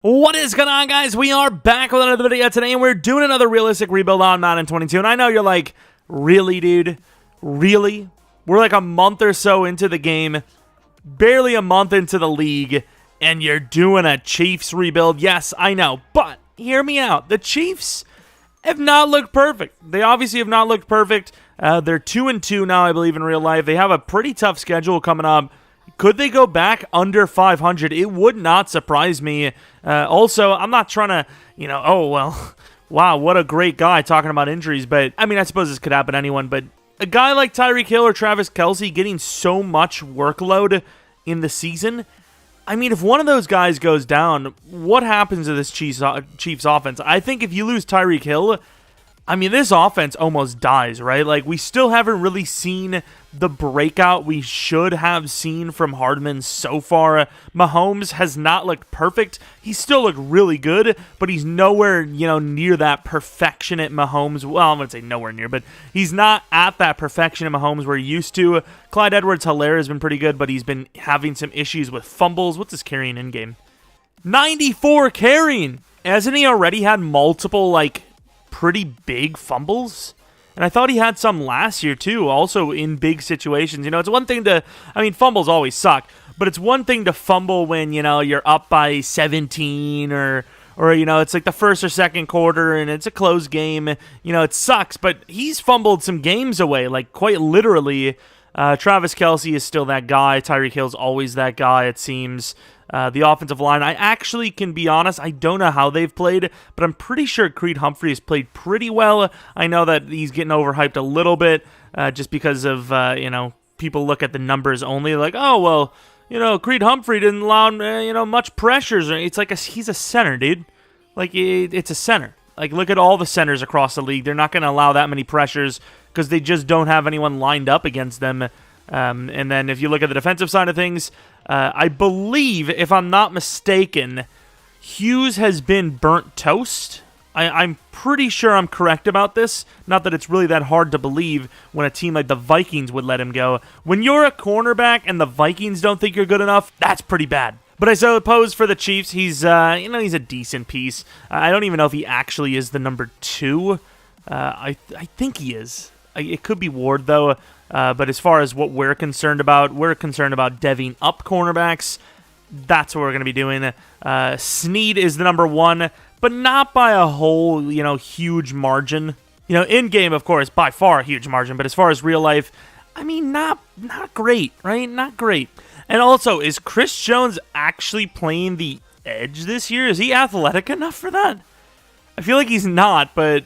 What is going on, guys? We are back with another video today, and we're doing another realistic rebuild on Madden 22. And I know you're like, really, dude? Really? We're like a month or so into the game, barely a month into the league, and you're doing a Chiefs rebuild. Yes, I know, but hear me out. The Chiefs have not looked perfect. They obviously have not looked perfect. They're 2-2 now, I believe, in real life. They have a pretty tough schedule coming up. Could they go back under 500? It would not surprise me. Also, I'm not trying to, oh, well, wow, what a great guy talking about injuries. But, I mean, I suppose this could happen to anyone. But a guy like Tyreek Hill or Travis Kelce getting so much workload in the season, I mean, if one of those guys goes down, what happens to this Chiefs offense? I think if you lose Tyreek Hill, I mean, this offense almost dies, right? Like, we still haven't really seen the breakout we should have seen from Hardman so far. Mahomes has not looked perfect. He still looked really good, but he's nowhere, near that perfection at Mahomes. Well, I'm going to say nowhere near, but he's not at that perfection at Mahomes we're used to. Clyde Edwards-Helaire has been pretty good, but he's been having some issues with fumbles. What's his carrying in game? 94 carrying. Hasn't he already had multiple, pretty big fumbles? And I thought he had some last year too, also in big situations. It's one thing to, fumbles always suck, but it's one thing to fumble when, you're up by 17 or it's like the first or second quarter and it's a close game. It sucks, but he's fumbled some games away, quite literally. Travis Kelce is still that guy. Tyreek Hill's always that guy, it seems. The offensive line, I actually can be honest, I don't know how they've played, but I'm pretty sure Creed Humphrey has played pretty well. I know that he's getting overhyped a little bit just because of, people look at the numbers only, like, oh, well, Creed Humphrey didn't allow, much pressures. It's like he's a center, dude. It's a center. Look at all the centers across the league. They're not going to allow that many pressures because they just don't have anyone lined up against them. And then if you look at the defensive side of things, I believe, if I'm not mistaken, Hughes has been burnt toast. I'm pretty sure I'm correct about this. Not that it's really that hard to believe when a team like the Vikings would let him go. When you're a cornerback and the Vikings don't think you're good enough, that's pretty bad. But I suppose for the Chiefs, he's he's a decent piece. I don't even know if he actually is the number 2. I think he is. It could be Ward, though. But as far as what we're concerned about deving up cornerbacks. That's what we're going to be doing. Snead is the number 1, but not by a whole, huge margin. In-game, of course, by far a huge margin. But as far as real life, not great, right? Not great. And also, is Chris Jones actually playing the edge this year? Is he athletic enough for that? I feel like he's not, but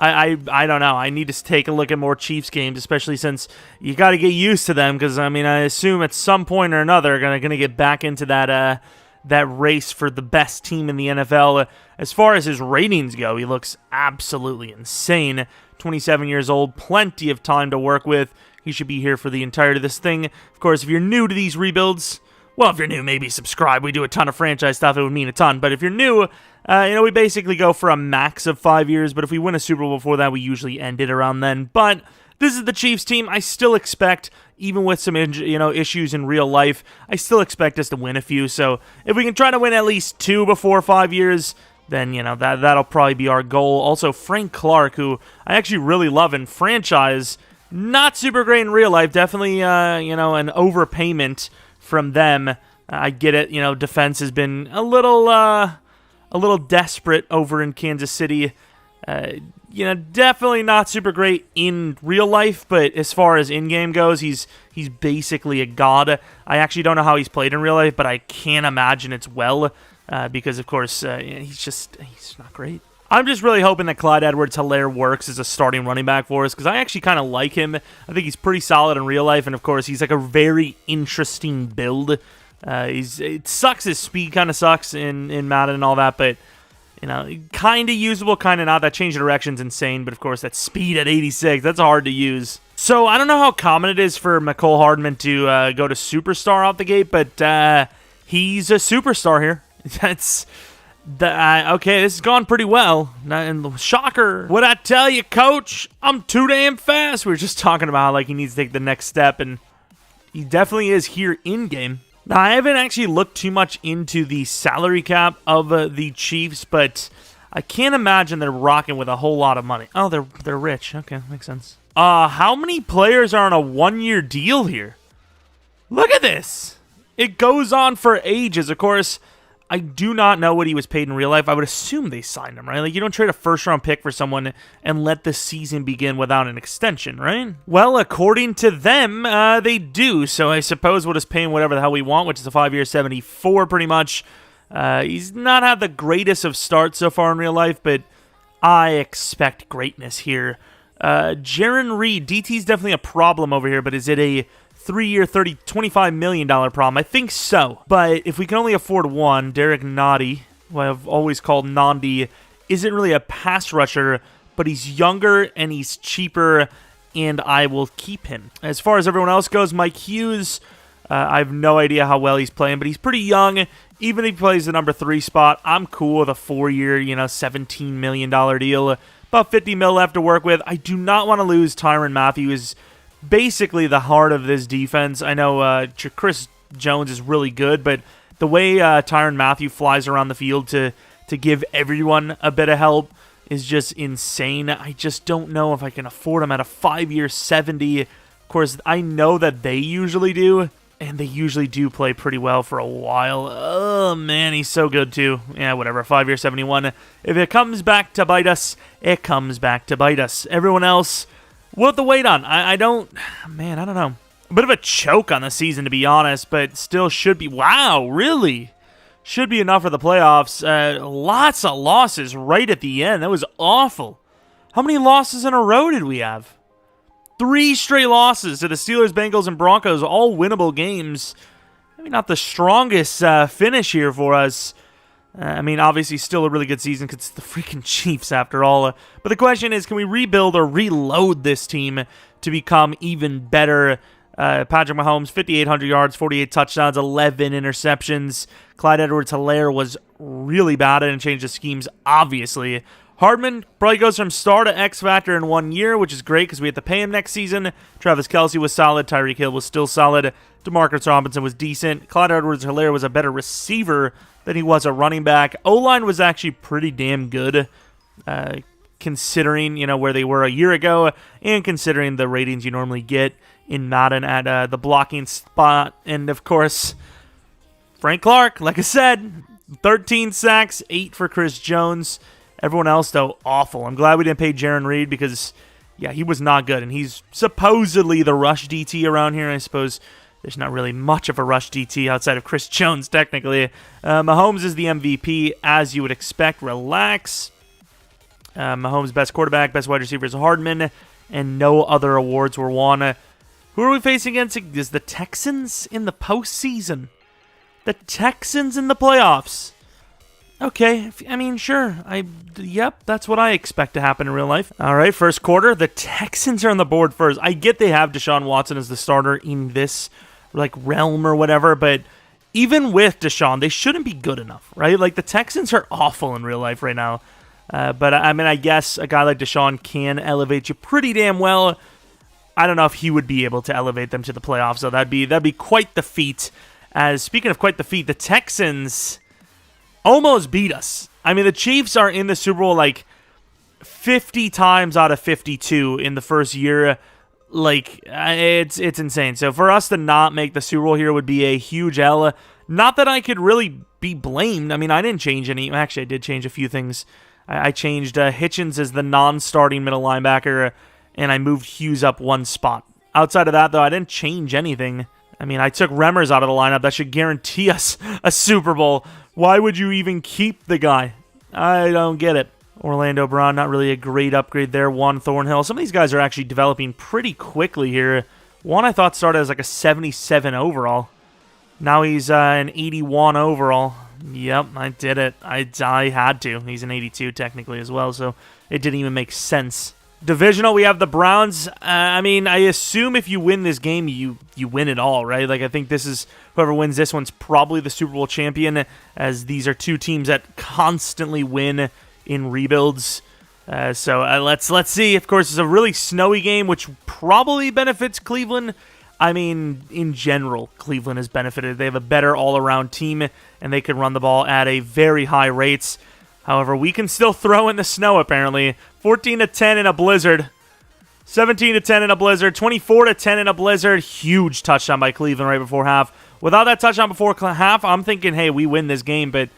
I don't know. I need to take a look at more Chiefs games, especially since you got to get used to them. Because I assume at some point or another, going to get back into that race for the best team in the NFL. As far as his ratings go, he looks absolutely insane. 27 years old, plenty of time to work with. He should be here for the entirety of this thing. Of course, if you're new to these rebuilds, well, if you're new, maybe subscribe. We do a ton of franchise stuff. It would mean a ton. But if you're new, we basically go for a max of 5 years. But if we win a Super Bowl before that, we usually end it around then. But this is the Chiefs team. I still expect, even with some issues in real life, I still expect us to win a few. So if we can try to win at least 2 before 5 years, then, that'll probably be our goal. Also, Frank Clark, who I actually really love in franchise, not super great in real life. Definitely, an overpayment from them. I get it. Defense has been a little desperate over in Kansas City. Definitely not super great in real life, but as far as in-game goes, he's basically a god. I actually don't know how he's played in real life, but I can't imagine it's well, because of course he's not great. I'm just really hoping that Clyde Edwards-Helaire works as a starting running back for us, because I actually kind of like him. I think he's pretty solid in real life, and of course, he's like a very interesting build. It sucks, his speed kind of sucks in Madden and all that, but, kind of usable, kind of not. That change of direction's insane, but of course, that speed at 86, that's hard to use. So, I don't know how common it is for Mecole Hardman to go to Superstar out the gate, but he's a Superstar here. Okay, this has gone pretty well. And shocker. What I tell you, coach? I'm too damn fast. We were just talking about how he needs to take the next step, and he definitely is here in-game. Now, I haven't actually looked too much into the salary cap of the Chiefs, but I can't imagine they're rocking with a whole lot of money. Oh, they're rich. Okay, makes sense. How many players are on a one-year deal here? Look at this. It goes on for ages. Of course, I do not know what he was paid in real life. I would assume they signed him, right? Like, you don't trade a first-round pick for someone and let the season begin without an extension, right? Well, according to them, they do. So I suppose we'll just pay him whatever the hell we want, which is a 5-year 74 pretty much. He's not had the greatest of starts so far in real life, but I expect greatness here. Jaron Reed, DT's definitely a problem over here, but is it a 3-year, $25 million problem? I think so. But if we can only afford one, Derek Noddy, who I've always called Nandi, isn't really a pass rusher, but he's younger and he's cheaper, and I will keep him. As far as everyone else goes, Mike Hughes, I have no idea how well he's playing, but he's pretty young. Even if he plays the number 3 spot, I'm cool with a 4-year, $17 million deal. About $50 million left to work with. I do not want to lose Tyrann Mathieu, who is basically the heart of this defense. I know Chris Jones is really good, but the way Tyrann Mathieu flies around the field to give everyone a bit of help is just insane. I just don't know if I can afford him at a 5-year 70. Of course, I know that they usually do, and they usually do play pretty well for a while. Oh, man, he's so good, too. Yeah, whatever, 5-year 71. If it comes back to bite us, it comes back to bite us. Everyone else, we'll have to wait on. I don't know. A bit of a choke on the season, to be honest, but still should be. Wow, really? Should be enough for the playoffs. Lots of losses right at the end. That was awful. How many losses in a row did we have? 3 straight losses to the Steelers, Bengals, and Broncos, all winnable games. Maybe not the strongest finish here for us. Obviously still a really good season because it's the freaking Chiefs after all. But the question is, can we rebuild or reload this team to become even better? Patrick Mahomes, 5,800 yards, 48 touchdowns, 11 interceptions. Clyde Edwards-Helaire was really bad and changed the schemes, obviously. Hardman probably goes from star to X Factor in 1 year, which is great because we have to pay him next season. Travis Kelce was solid. Tyreek Hill was still solid. Demarcus Robinson was decent. Clyde Edwards-Helaire was a better receiver than he was a running back. O-line was actually pretty damn good, considering where they were a year ago and considering the ratings you normally get in Madden at the blocking spot. And, of course, Frank Clark, like I said, 13 sacks, 8 for Chris Jones. Everyone else, though, awful. I'm glad we didn't pay Jaron Reed because, yeah, he was not good. And he's supposedly the rush DT around here. I suppose there's not really much of a rush DT outside of Chris Jones, technically. Mahomes is the MVP, as you would expect. Relax. Mahomes, best quarterback, best wide receiver is Hardman, and no other awards were won. Who are we facing against? Is the Texans in the postseason? The Texans in the playoffs. Okay, sure. Yep, that's what I expect to happen in real life. All right, first quarter, the Texans are on the board first. I get they have Deshaun Watson as the starter in this, realm or whatever, but even with Deshaun, they shouldn't be good enough, right? The Texans are awful in real life right now. But, I guess a guy like Deshaun can elevate you pretty damn well. I don't know if he would be able to elevate them to the playoffs, so that'd be quite the feat. Speaking of quite the feat, the Texans almost beat us. The Chiefs are in the Super Bowl 50 times out of 52 in the first year. It's insane. So for us to not make the Super Bowl here would be a huge L. Not that I could really be blamed. I didn't change any. Actually, I did change a few things. I changed Hitchens as the non-starting middle linebacker, and I moved Hughes up 1 spot. Outside of that, though, I didn't change anything. I took Remmers out of the lineup. That should guarantee us a Super Bowl. Why would you even keep the guy? I don't get it. Orlando Brown, not really a great upgrade there. Juan Thornhill. Some of these guys are actually developing pretty quickly here. One I thought started as a 77 overall. Now he's an 81 overall. Yep, I did it. I had to. He's an 82 technically as well, so it didn't even make sense. Divisional, we have the Browns. I assume if you win this game, you win it all, right? I think this is, whoever wins this one's probably the Super Bowl champion, as these are two teams that constantly win in rebuilds. So let's see. Of course, it's a really snowy game, which probably benefits Cleveland. I mean, in general, Cleveland has benefited. They have a better all-around team, and they can run the ball at a very high rates. However, we can still throw in the snow, apparently. 14-10 in a blizzard. 17-10 in a blizzard. 24-10 in a blizzard. Huge touchdown by Cleveland right before half. Without that touchdown before half, I'm thinking, hey, we win this game. But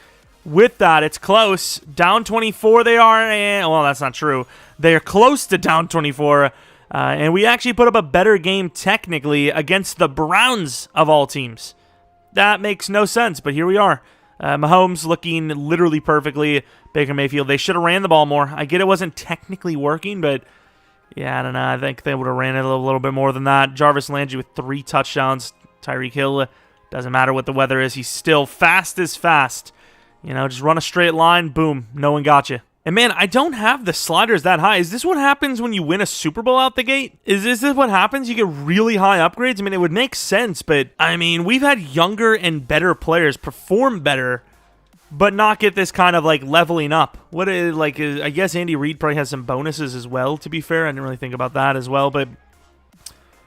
with that, it's close. Down 24 they are. Well, that's not true. They're close to down 24. And we actually put up a better game technically against the Browns of all teams. That makes no sense, but here we are. Mahomes looking literally perfectly. Baker Mayfield, they should have ran the ball more. I get it wasn't technically working, but yeah, I don't know. I think they would have ran it a little bit more than that. Jarvis Landry with 3 touchdowns. Tyreek Hill, doesn't matter what the weather is. He's still fast as fast. You know, just run a straight line, boom, no one got you. And man, I don't have the sliders that high. Is this what happens when you win a Super Bowl out the gate? Is this what happens? You get really high upgrades? I mean, it would make sense, but I mean, we've had younger and better players perform better, but not get this kind of like leveling up. I guess Andy Reid probably has some bonuses as well, to be fair. I didn't really think about that as well, but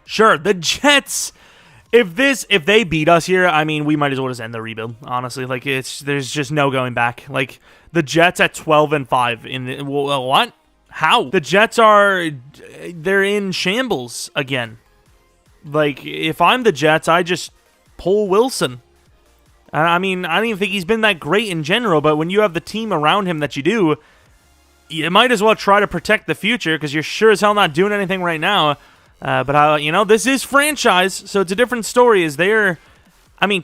sure, the Jets. If they beat us here, I mean, we might as well just end the rebuild, honestly. Like, there's just no going back. Like, the Jets at 12-5 in the, what? How? The Jets they're in shambles again. Like, if I'm the Jets, I just pull Wilson. I mean, I don't even think he's been that great in general, but when you have the team around him that you do, you might as well try to protect the future, because you're sure as hell not doing anything right now. But this is franchise, so it's a different story. They're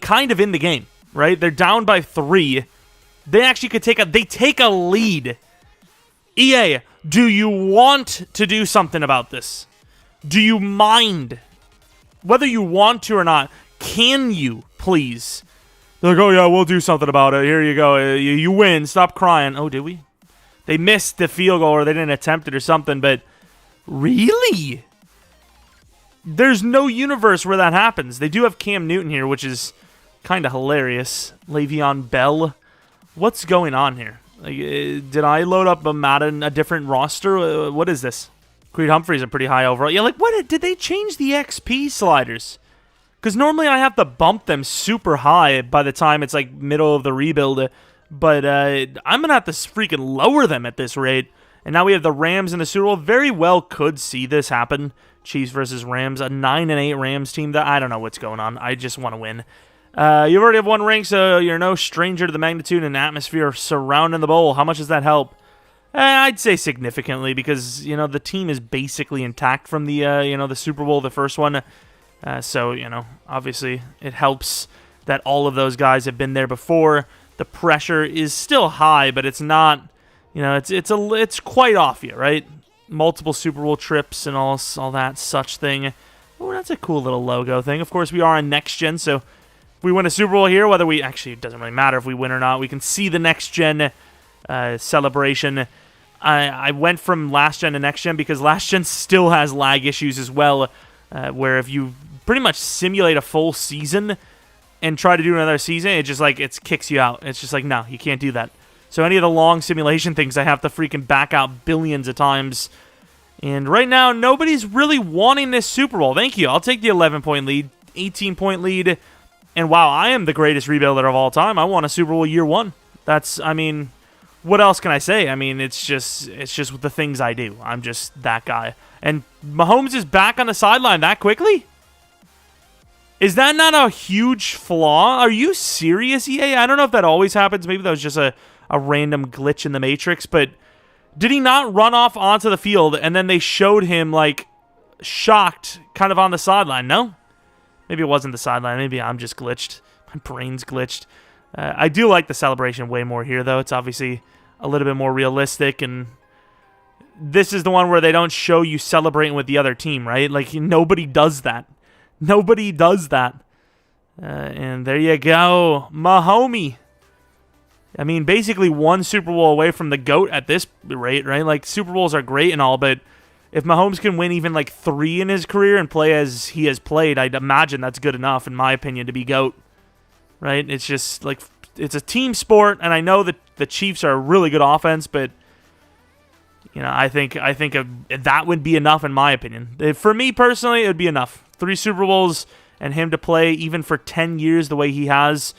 kind of in the game, right? They're down by 3. They actually could take a lead. EA, do you want to do something about this? Do you mind? Whether you want to or not, can you, please? They're like, oh yeah, we'll do something about it. Here you go. You win. Stop crying. Oh, did we? They missed the field goal, or they didn't attempt it or something, but really? There's no universe where that happens. They do have Cam Newton here, which is kind of hilarious. Le'Veon Bell. What's going on here? Like, did I load up a Madden, a different roster? What is this? Creed Humphrey's a pretty high overall. Yeah, like, what? Did they change the XP sliders? Because normally I have to bump them super high by the time it's, like, middle of the rebuild. But I'm going to have to freaking lower them at this rate. And now we have the Rams in the Super Bowl. Very well could see this happen. Chiefs versus Rams, a 9-8 Rams team. That I don't know what's going on. I just want to win. You already have 1 ring, so you're no stranger to the magnitude and atmosphere surrounding the bowl. How much does that help? I'd say significantly, because the team is basically intact from the the Super Bowl, the first one. So obviously it helps that all of those guys have been there before. The pressure is still high, but it's not. It's quite off you, right? Multiple Super Bowl trips and all that such thing. Oh, that's a cool little logo thing. Of course, we are on Next Gen, so if we win a Super Bowl here, it doesn't really matter if we win or not. We can see the Next Gen celebration. I went from Last Gen to Next Gen because Last Gen still has lag issues as well, where if you pretty much simulate a full season and try to do another season, it kicks you out. It's just like, no, you can't do that. So any of the long simulation things, I have to freaking back out billions of times. And right now, nobody's really wanting this Super Bowl. Thank you. I'll take the 11-point lead, 18-point lead. And wow, I am the greatest rebuilder of all time. I won a Super Bowl year 1. What else can I say? I mean, it's just the things I do. I'm just that guy. And Mahomes is back on the sideline that quickly? Is that not a huge flaw? Are you serious, EA? I don't know if that always happens. Maybe that was just a random glitch in the Matrix, but did he not run off onto the field and then they showed him, like, shocked kind of on the sideline? No? Maybe it wasn't the sideline. Maybe I'm just glitched. My brain's glitched. I do like the celebration way more here, though. It's obviously a little bit more realistic, and this is the one where they don't show you celebrating with the other team, right? Like, nobody does that. Nobody does that. And there you go. Mahomie. I mean, basically 1 Super Bowl away from the GOAT at this rate, right? Like, Super Bowls are great and all, but if Mahomes can win even, like, 3 in his career and play as he has played, I'd imagine that's good enough, in my opinion, to be GOAT, right? It's just, like, it's a team sport, and I know that the Chiefs are a really good offense, but I think that would be enough in my opinion. For me personally, it would be enough. 3 Super Bowls and him to play even for 10 years the way he has,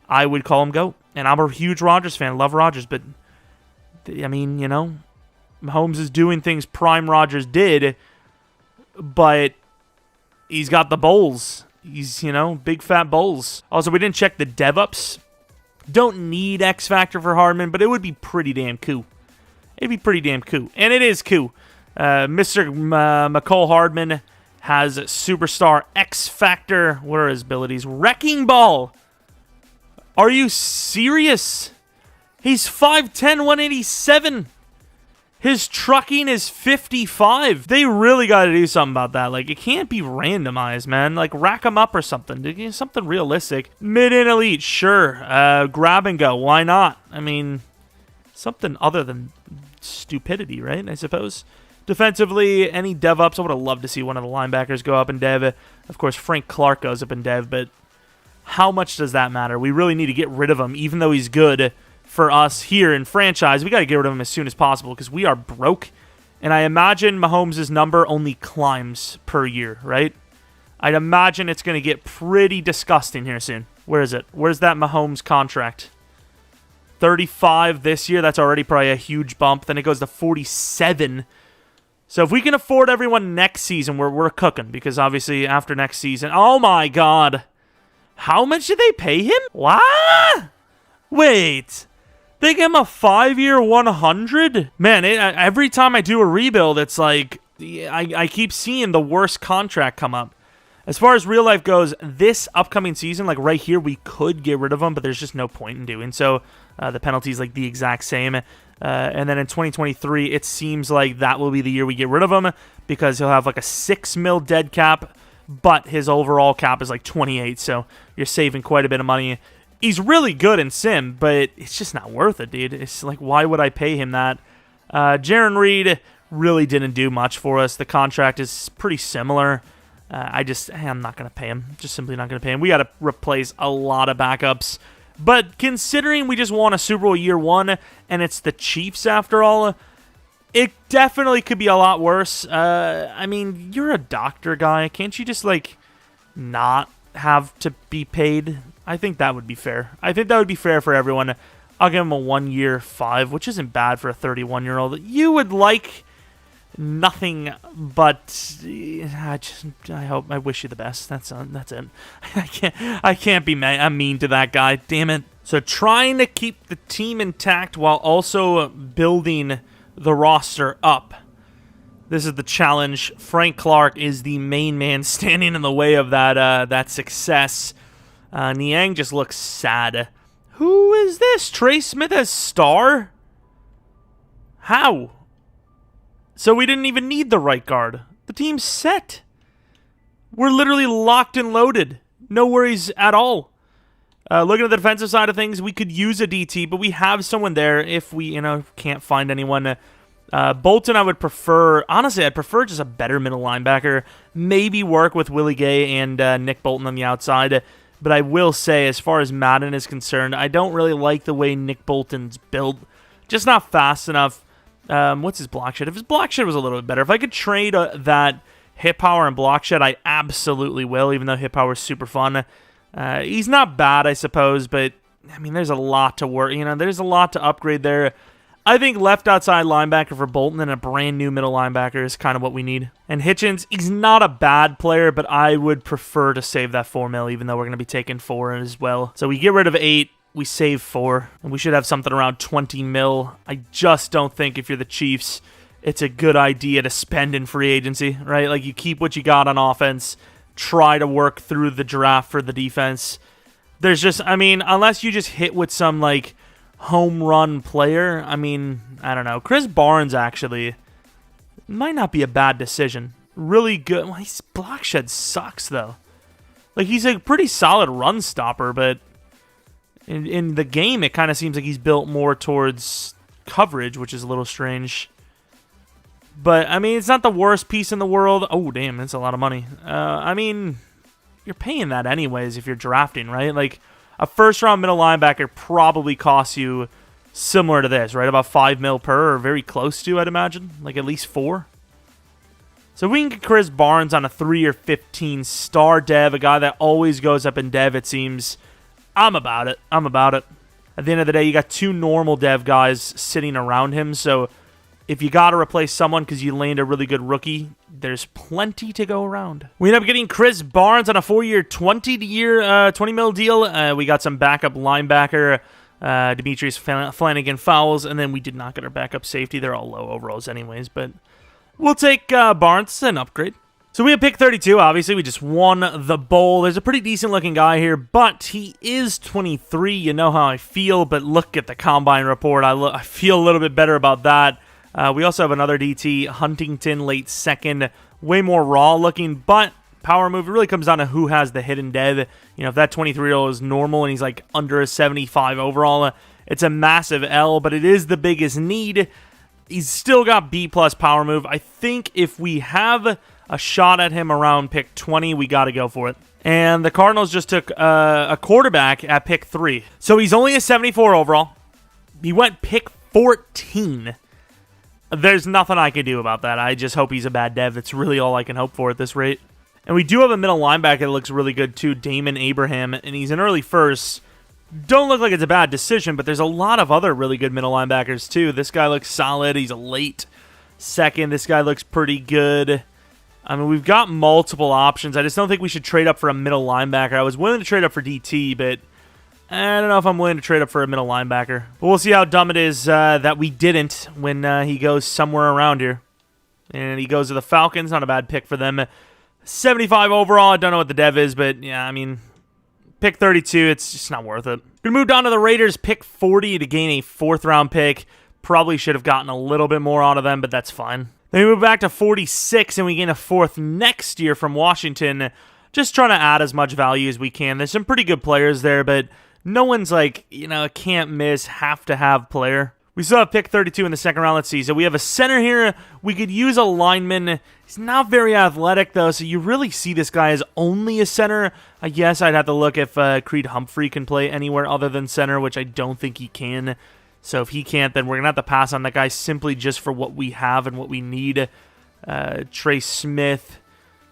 I would call him GOAT. And I'm a huge Rodgers fan. Love Rodgers, but I mean, Mahomes is doing things prime Rodgers did, but he's got the bowls. He's, big fat bowls. Also, we didn't check the dev-ups. Don't need X Factor for Hardman, but it would be pretty damn cool. It'd be pretty damn cool. And it is cool. Mr. McCole Hardman has Superstar X Factor. What are his abilities? Wrecking Ball. Are you serious? He's 5'10", 187. His trucking is 55. They really got to do something about that. Like, it can't be randomized, man. Like, rack them up or something. Something realistic. Mid and elite, sure. Grab and go. Why not? I mean, something other than stupidity, right? I suppose. Defensively, any dev ups. I would have loved to see one of the linebackers go up in dev. Of course, Frank Clark goes up in dev, but how much does that matter? We really need to get rid of him, even though he's good. For us here in franchise, we got to get rid of him as soon as possible because we are broke. And I imagine Mahomes' number only climbs per year, right? I'd imagine it's going to get pretty disgusting here soon. Where is it? Where's that Mahomes contract? 35 this year. That's already probably a huge bump. Then it goes to 47. So if we can afford everyone next season, we're cooking. Because obviously after next season... Oh my God. How much did they pay him? What? Wait... They gave him a 5-year 100? Man, every time I do a rebuild, it's like, I keep seeing the worst contract come up. As far as real life goes, this upcoming season, like right here, we could get rid of him, but there's just no point in doing so. The penalty's like the exact same. And then in 2023, it seems like that will be the year we get rid of him because he'll have like a $6 million dead cap, but his overall cap is like 28, so you're saving quite a bit of money. He's really good in Sim, but it's just not worth it, dude. It's like, why would I pay him that? Jaron Reed really didn't do much for us. The contract is pretty similar. I'm not going to pay him. Just simply not going to pay him. We got to replace a lot of backups. But considering we just won a Super Bowl year 1, and it's the Chiefs after all, it definitely could be a lot worse. I mean, you're a doctor guy. Can't you just, like, not have to be paid? I think that would be fair. I think that would be fair for everyone. I'll give him a 1-year 5, which isn't bad for a 31-year-old. You would like nothing but I wish you the best. That's it. I can't be I'm mean to that guy. Damn it. So trying to keep the team intact while also building the roster up. This is the challenge. Frank Clark is the main man standing in the way of that success. Niang just looks sad. Who is this? Trey Smith as star? How? So we didn't even need the right guard. The team's set. We're literally locked and loaded. No worries at all. Looking at the defensive side of things, we could use a DT, but we have someone there if we, can't find anyone. Bolton, I would prefer... Honestly, I'd prefer just a better middle linebacker. Maybe work with Willie Gay and Nick Bolton on the outside. But I will say, as far as Madden is concerned, I don't really like the way Nick Bolton's built. Just not fast enough. What's his block shed? If his block shed was a little bit better, if I could trade that hit power and block shed, I absolutely will, even though hit power is super fun. He's not bad, I suppose, but, I mean, there's a lot to work. There's a lot to upgrade there. I think left outside linebacker for Bolton and a brand new middle linebacker is kind of what we need. And Hitchens, he's not a bad player, but I would prefer to save that $4 million, even though we're going to be taking 4 as well. So we get rid of 8, we save 4, and we should have something around 20 mil. I just don't think if you're the Chiefs, it's a good idea to spend in free agency, right? Like, you keep what you got on offense, try to work through the draft for the defense. There's just, unless you just hit with some, like, home run player. I don't know. Chris Barnes actually might not be a bad decision. Really good. Well, his block shed sucks though. Like, he's a pretty solid run stopper, but in the game it kind of seems like he's built more towards coverage, which is a little strange. But it's not the worst piece in the world. Oh damn, that's a lot of money. You're paying that anyways if you're drafting, right? Like, a first-round middle linebacker probably costs you similar to this, right? About 5 mil per, or very close to, I'd imagine. Like at least 4. So we can get Chris Barnes on a 3 or 15 star dev, a guy that always goes up in dev, it seems. I'm about it. I'm about it. At the end of the day, you got 2 normal dev guys sitting around him, so if you got to replace someone because you landed a really good rookie, there's plenty to go around. We end up getting Chris Barnes on a 4-year, 20 mil deal. We got some backup linebacker, Demetrius Flanagan fouls, and then we did not get our backup safety. They're all low overalls anyways, but we'll take Barnes, an upgrade. So we have pick 32, obviously. We just won the bowl. There's a pretty decent-looking guy here, but he is 23. You know how I feel, but look at the combine report. I feel a little bit better about that. We also have another DT, Huntington, late second. Way more raw-looking, but power move. It really comes down to who has the hidden dev. You know, if that 23-year-old is normal and he's like under a 75 overall, it's a massive L, but it is the biggest need. He's still got B-plus power move. I think if we have a shot at him around pick 20, we got to go for it. And the Cardinals just took a quarterback at pick 3. So he's only a 74 overall. He went pick 14. There's nothing I can do about that. I just hope he's a bad dev. It's really all I can hope for at this rate. And we do have a middle linebacker that looks really good too, Damon Abraham, and he's an early first. Don't look like it's a bad decision, but there's a lot of other really good middle linebackers too. This guy looks solid. He's a late second. This guy looks pretty good. I mean, we've got multiple options. I just don't think we should trade up for a middle linebacker. I was willing to trade up for DT, but I don't know if I'm willing to trade up for a middle linebacker. But we'll see how dumb it is that we didn't when he goes somewhere around here. And he goes to the Falcons. Not a bad pick for them. 75 overall. I don't know what the dev is, but yeah, I mean, pick 32, it's just not worth it. We're going to move down to the Raiders, pick 40 to gain a 4th-round pick. Probably should have gotten a little bit more out of them, but that's fine. Then we move back to 46, and we gain a 4th next year from Washington. Just trying to add as much value as we can. There's some pretty good players there, but no one's like, you know, a can't-miss, have-to-have player. We still have pick 32 in the second round. Let's see. So we have a center here. We could use a lineman. He's not very athletic, though, so you really see this guy as only a center. I guess I'd have to look if Creed Humphrey can play anywhere other than center, which I don't think he can. So if he can't, then we're going to have to pass on that guy simply just for what we have and what we need. Trey Smith,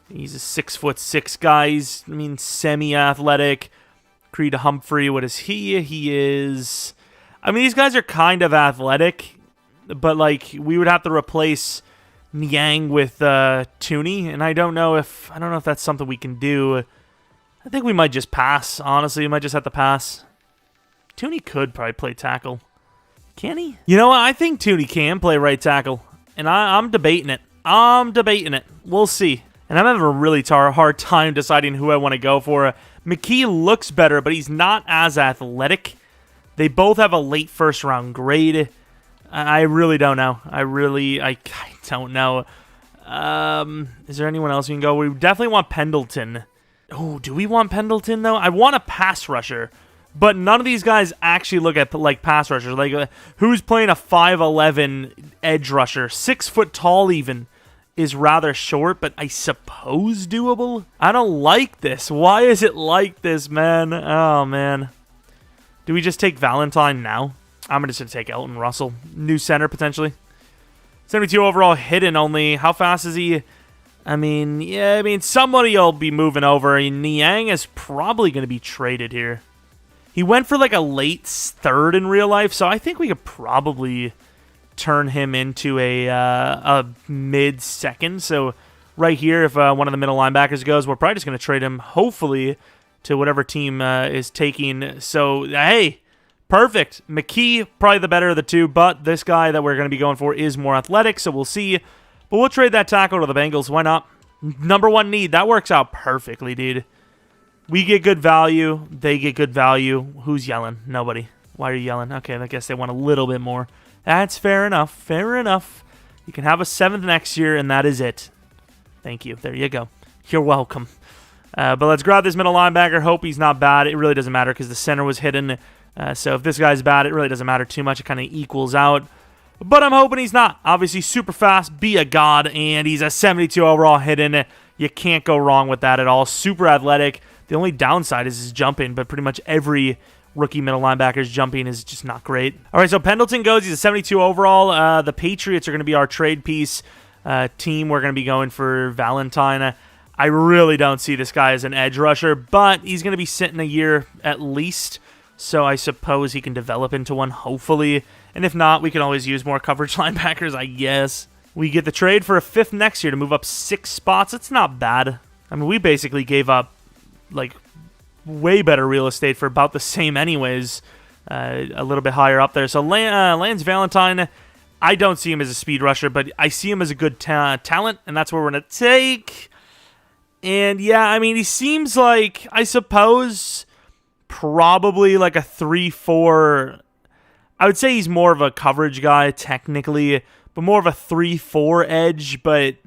he's a 6'6" guy. He's, I mean, semi-athletic. Creed Humphrey, what is he? He is... I mean, these guys are kind of athletic, but, like, we would have to replace Niang with Tooney, and I don't know if that's something we can do. I think we might just pass, honestly. We might just have to pass. Tooney could probably play tackle. Can he? You know what? I think Tooney can play right tackle, and I'm debating it. We'll see. And I'm having a really hard time deciding who I want to go for. McKee looks better, but he's not as athletic. They both have a late first-round grade. I really don't know. I don't know. Is there anyone else we can go? We definitely want Pendleton. Oh, do we want Pendleton, though? I want a pass rusher. But none of these guys actually look at like pass rushers. Like, who's playing a 5'11" edge rusher? 6 foot tall even is rather short, but I suppose doable. I don't like this. Why is it like this, man? Oh, man. Do we just take Valentine now? I'm just going to take Elton Russell. New center, potentially. 72 overall, hidden only. How fast is he? I mean, somebody will be moving over. Niang is probably going to be traded here. He went for like a late 3rd in real life, so I think we could probably turn him into a mid-second. So right here, if one of the middle linebackers goes, we're probably just going to trade him, hopefully, to whatever team is taking. So, hey, perfect. McKee, probably the better of the two, but this guy that we're going to be going for is more athletic, so we'll see. But we'll trade that tackle to the Bengals. Why not? Number 1 need. That works out perfectly, dude. We get good value. They get good value. Who's yelling? Nobody. Why are you yelling? Okay, I guess they want a little bit more. That's fair enough. Fair enough. You can have a 7th next year, and that is it. Thank you. There you go. You're welcome. But let's grab this middle linebacker. Hope he's not bad. It really doesn't matter because the center was hidden. So if this guy's bad, it really doesn't matter too much. It kind of equals out. But I'm hoping he's not. Obviously, super fast, be a god, and he's a 72 overall hidden. You can't go wrong with that at all. Super athletic. The only downside is his jumping, but pretty much every rookie middle linebackers. Jumping is just not great. All right, so Pendleton goes. He's a 72 overall. The Patriots are going to be our trade piece team. We're going to be going for Valentine. I really don't see this guy as an edge rusher, but he's going to be sitting a year at least, so I suppose he can develop into one, hopefully. And if not, we can always use more coverage linebackers, I guess. We get the trade for a 5th next year to move up 6 spots. It's not bad. I mean, we basically gave up, like, way better real estate for about the same anyways, a little bit higher up there. So Lance Valentine, I don't see him as a speed rusher, but I see him as a good talent, and that's what we're going to take. And, yeah, I mean, he seems like, I suppose, probably like a 3-4. I would say he's more of a coverage guy, technically, but more of a 3-4 edge, but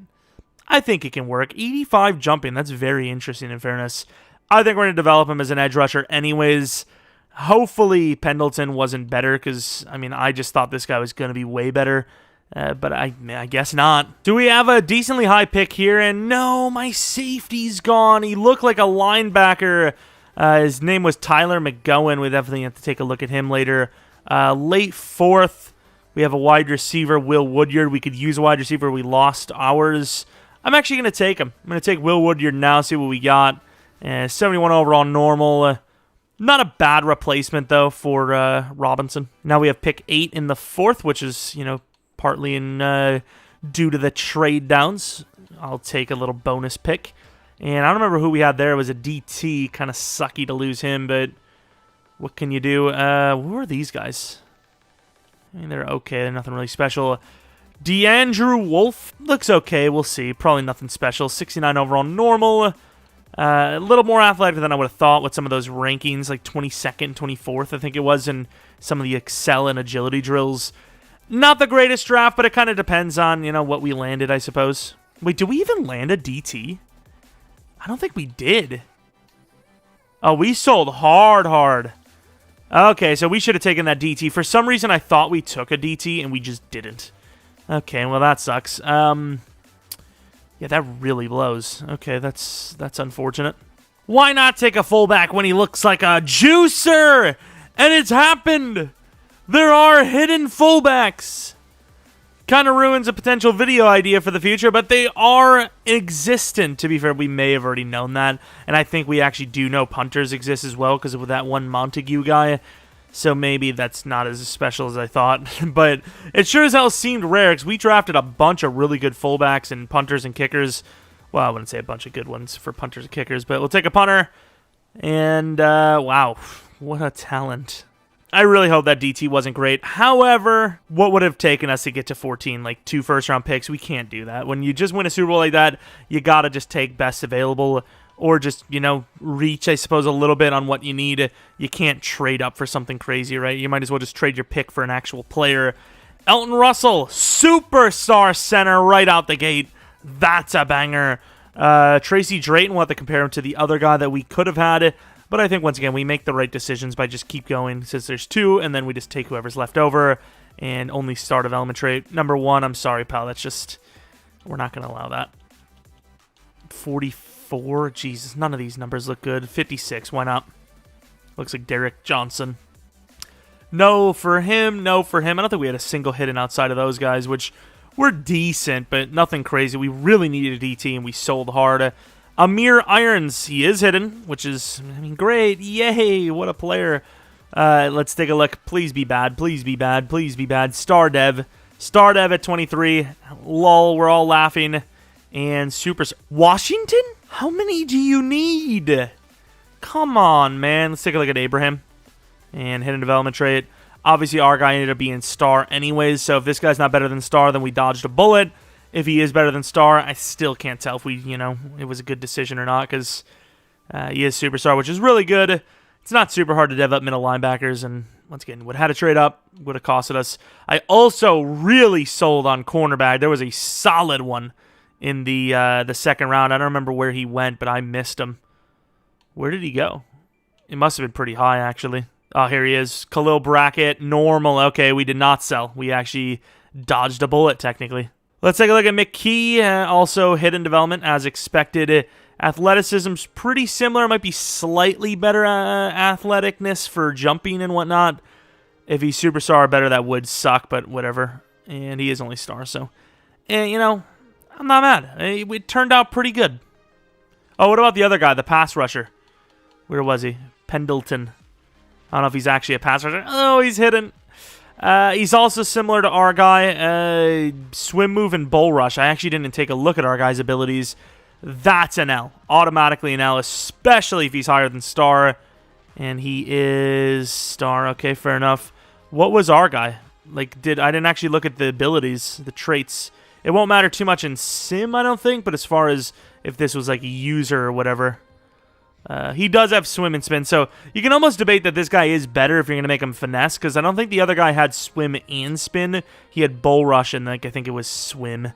I think it can work. 85 jumping, that's very interesting in fairness. I think we're going to develop him as an edge rusher anyways. Hopefully Pendleton wasn't better because, I mean, I just thought this guy was going to be way better. But I guess not. Do we have a decently high pick here? And no, my safety's gone. He looked like a linebacker. His name was Tyler McGowan. We definitely have to take a look at him later. Late 4th, we have a wide receiver, Will Woodyard. We could use a wide receiver. We lost ours. I'm actually going to take him. I'm going to take Will Woodyard now, see what we got. 71 overall normal. Not a bad replacement, though, for Robinson. Now we have pick 8 in the 4th, which is, partly due to the trade downs. I'll take a little bonus pick. And I don't remember who we had there. It was a DT. Kind of sucky to lose him, but what can you do? Who are these guys? I mean, they're okay. They're nothing really special. DeAndrew Wolf looks okay. We'll see. Probably nothing special. 69 overall normal. A little more athletic than I would have thought with some of those rankings, like 22nd, 24th, I think it was, in some of the Excel and agility drills. Not the greatest draft, but it kind of depends on, what we landed, I suppose. Wait, did we even land a DT? I don't think we did. Oh, we sold hard. Okay, so we should have taken that DT. For some reason, I thought we took a DT, and we just didn't. Okay, well, that sucks. Yeah, that really blows. Okay, that's unfortunate. Why not take a fullback when he looks like a juicer? And it's happened! There are hidden fullbacks. Kind of ruins a potential video idea for the future, but they are existent. To be fair, we may have already known that. And I think we actually do know punters exist as well because of that one Montague guy. So maybe that's not as special as I thought. But it sure as hell seemed rare because we drafted a bunch of really good fullbacks and punters and kickers. Well, I wouldn't say a bunch of good ones for punters and kickers, but we'll take a punter. And, wow, what a talent. I really hope that DT wasn't great. However, what would have taken us to get to 14? Like 2 first-round picks? We can't do that. When you just win a Super Bowl like that, you got to just take best available or just, reach, I suppose, a little bit on what you need. You can't trade up for something crazy, right? You might as well just trade your pick for an actual player. Elton Russell, superstar center right out the gate. That's a banger. Tracy Drayton, we'll have to compare him to the other guy that we could have had. But I think, once again, we make the right decisions by just keep going since there's 2, and then we just take whoever's left over and only start development trait. Number 1, I'm sorry, pal. That's just, we're not going to allow that. 44, Jesus, none of these numbers look good. 56, why not? Looks like Derek Johnson. No for him, no for him. I don't think we had a single hidden outside of those guys, which were decent, but nothing crazy. We really needed a DT, and we sold hard. Amir Irons, he is hidden, which is, great. Yay, what a player. Let's take a look. Please be bad, please be bad, please be bad. Star Dev at 23. Lol, we're all laughing. And Washington? How many do you need? Come on, man. Let's take a look at Abraham. And hidden development trait. Obviously, our guy ended up being star anyways, so if this guy's not better than star, then we dodged a bullet. If he is better than star, I still can't tell if we, it was a good decision or not, because he is superstar, which is really good. It's not super hard to dev up middle linebackers, and once again, would have had to trade up, would have costed us. I also really sold on cornerback. There was a solid one in the second round. I don't remember where he went, but I missed him. Where did he go? It must have been pretty high, actually. Oh, here he is. Khalil Brackett, normal. Okay, we did not sell. We actually dodged a bullet, technically. Let's take a look at McKee, also hidden development as expected Athleticism's pretty similar. Might be slightly better athleticness for jumping and whatnot. If he's superstar or better, that would suck, but whatever. And he is only star, so. And, you know, I'm not mad. It turned out pretty good. Oh, what about the other guy, the pass rusher? Where was he? Pendleton. I don't know if he's actually a pass rusher. Oh, he's hidden. He's also similar to our guy. Swim move and bull rush. I actually didn't take a look at our guy's abilities. That's an L. Automatically an L, especially if he's higher than star. And he is star. Okay, fair enough. What was our guy? Like, I didn't actually look at the abilities, the traits. It won't matter too much in sim, I don't think, but as far as if this was like a user or whatever. He does have swim and spin, so you can almost debate that this guy is better if you're going to make him finesse, because I don't think the other guy had swim and spin. He had bull rush and, like, I think it was swim.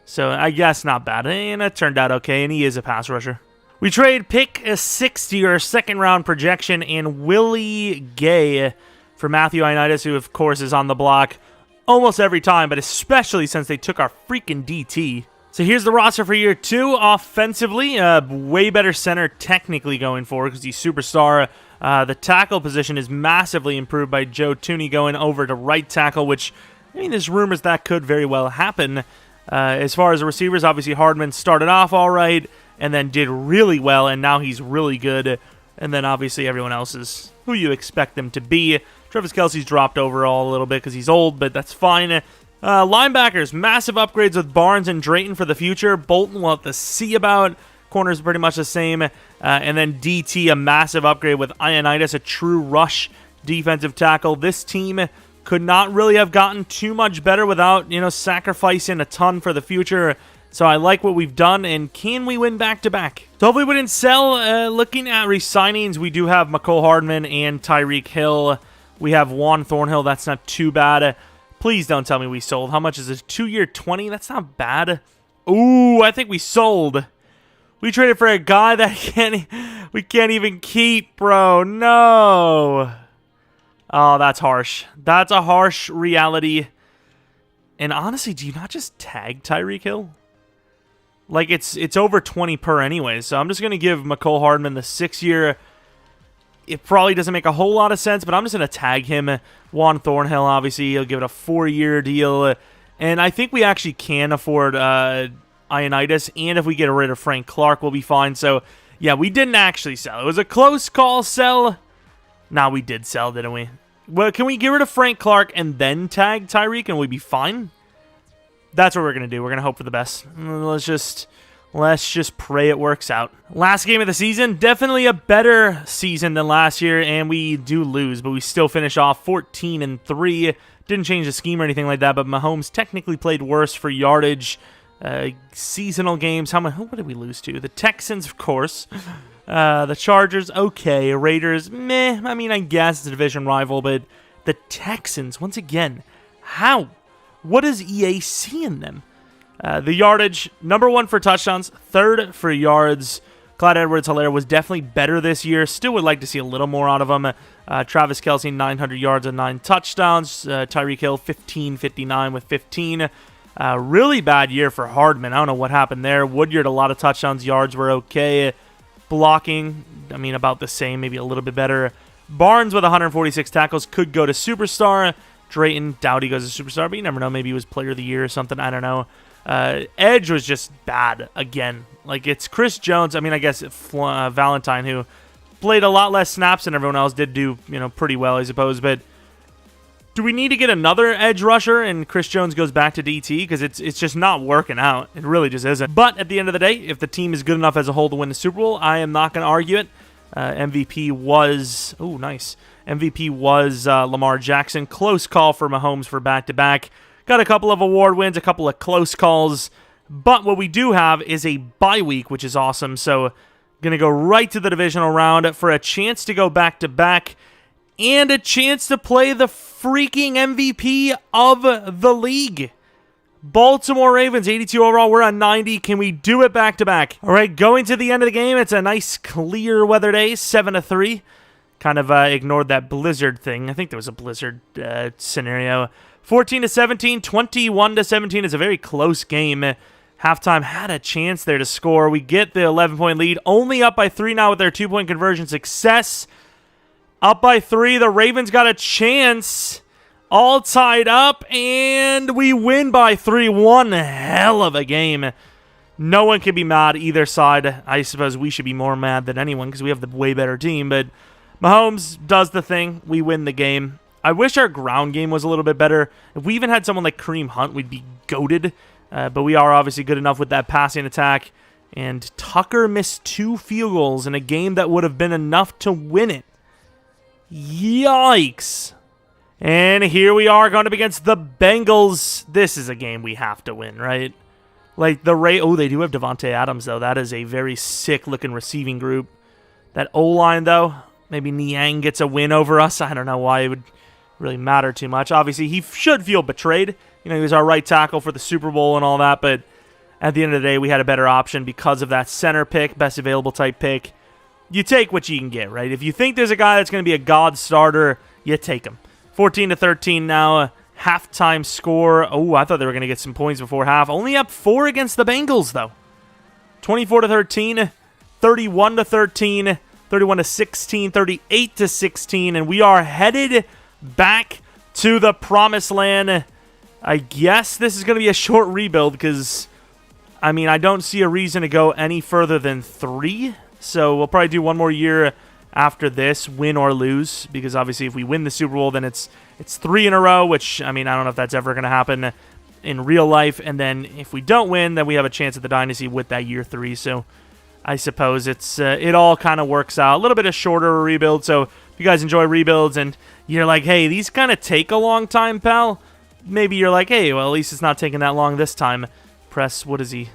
So I guess not bad, and it turned out okay, and he is a pass rusher. We trade pick a 60 or second round projection and Willie Gay for Matthew Ioannidis, who of course is on the block almost every time, but especially since they took our freaking DT. So here's the roster for year 2. Offensively, way better center technically going forward because he's superstar. The tackle position is massively improved by Joe Tooney going over to right tackle, which, I mean, there's rumors that could very well happen. As far as the receivers, obviously Hardman started off all right and then did really well, and now he's really good. And then obviously everyone else is who you expect them to be. Travis Kelce's dropped overall a little bit because he's old, but that's fine. Linebackers, massive upgrades with Barnes and Drayton for the future. Bolton we'll have to see about. Corners pretty much the same. And then DT, a massive upgrade with Ioannidis, a true rush defensive tackle. This team could not really have gotten too much better without, you know, sacrificing a ton for the future. So I like what we've done, and can we win back-to-back? So hopefully we didn't sell. Looking at re-signings, we do have Mecole Hardman and Tyreek Hill. We have Juan Thornhill. That's not too bad. Please don't tell me we sold. How much is this? 2-year 20? That's not bad. Ooh, I think we sold. We traded for a guy that we can't even keep, bro. No. Oh, that's harsh. That's a harsh reality. And honestly, do you not just tag Tyreek Hill? Like, it's over 20 per anyway, so I'm just going to give Mecole Hardman the 6-year. It probably doesn't make a whole lot of sense, but I'm just going to tag him. Juan Thornhill, obviously, he'll give it a 4-year deal. And I think we actually can afford Ioannidis, and if we get rid of Frank Clark, we'll be fine. So, yeah, we didn't actually sell. It was a close call sell. Nah, we did sell, didn't we? Well, can we get rid of Frank Clark and then tag Tyreek, and we'll be fine? That's what we're going to do. We're going to hope for the best. Let's just pray it works out. Last game of the season, definitely a better season than last year, and we do lose, but we still finish off 14-3. Didn't change the scheme or anything like that, but Mahomes technically played worse for yardage. Seasonal games, what did we lose to? The Texans, of course. The Chargers, okay. Raiders, meh. I mean, I guess it's a division rival, but the Texans, once again, how? What does EA see in them? The yardage, number 1 for touchdowns, 3rd for yards. Clyde Edwards-Helaire was definitely better this year. Still would like to see a little more out of him. Travis Kelce, 900 yards and 9 touchdowns. Tyreek Hill, 1559 with 15. Really bad year for Hardman. I don't know what happened there. Woodyard, a lot of touchdowns. Yards were okay. Blocking, I mean, about the same, maybe a little bit better. Barnes with 146 tackles could go to superstar. Drayton, doubt he goes to superstar, but you never know. Maybe he was player of the year or something. I don't know. Edge was just bad again. Like, it's Chris Jones. I mean, I guess Valentine, who played a lot less snaps than everyone else, did do, you know, pretty well, I suppose. But do we need to get another edge rusher and Chris Jones goes back to DT? Because it's just not working out. It really just isn't. But at the end of the day, if the team is good enough as a whole to win the Super Bowl, I am not going to argue it. MVP was... Oh, nice. MVP was Lamar Jackson. Close call for Mahomes for back-to-back. Got a couple of award wins, a couple of close calls. But what we do have is a bye week, which is awesome. So going to go right to the divisional round for a chance to go back-to-back and a chance to play the freaking MVP of the league. Baltimore Ravens, 82 overall. We're on 90. Can we do it back-to-back? All right, going to the end of the game. It's a nice clear weather day, 7-3. Kind of ignored that blizzard thing. I think there was a blizzard scenario. 14-17, 21-17 is a very close game. Halftime had a chance there to score. We get the 11-point lead. Only up by 3 now with their 2-point conversion success. Up by 3. The Ravens got a chance. All tied up, and we win by 3. One hell of a game. No one can be mad either side. I suppose we should be more mad than anyone because we have the way better team, but Mahomes does the thing. We win the game. I wish our ground game was a little bit better. If we even had someone like Kareem Hunt, we'd be goated. But we are obviously good enough with that passing attack. And Tucker missed 2 field goals in a game that would have been enough to win it. Yikes. And here we are going up against the Bengals. This is a game we have to win, right? Like they do have Devontae Adams, though. That is a very sick-looking receiving group. That O-line, though, maybe Niang gets a win over us. I don't know why it would really matter too much. Obviously, he should feel betrayed. You know, he was our right tackle for the Super Bowl and all that, but at the end of the day, we had a better option because of that center pick, best available type pick. You take what you can get, right? If you think there's a guy that's going to be a god starter, you take him. 14-13 now, halftime score. Oh, I thought they were going to get some points before half. Only up 4 against the Bengals, though. 24-13, 31-13, 31-16, 38-16, and we are headed back to the promised land. I guess this is going to be a short rebuild because, I mean, I don't see a reason to go any further than 3. So we'll probably do one more year after this, win or lose, because obviously if we win the Super Bowl, then it's 3 in a row, which, I mean, I don't know if that's ever going to happen in real life. And then if we don't win, then we have a chance at the dynasty with that year 3. So I suppose it all kind of works out. A little bit of shorter rebuild. So if you guys enjoy rebuilds and you're like, hey, these kind of take a long time, pal, maybe you're like, hey, well, at least it's not taking that long this time. Press, what is he?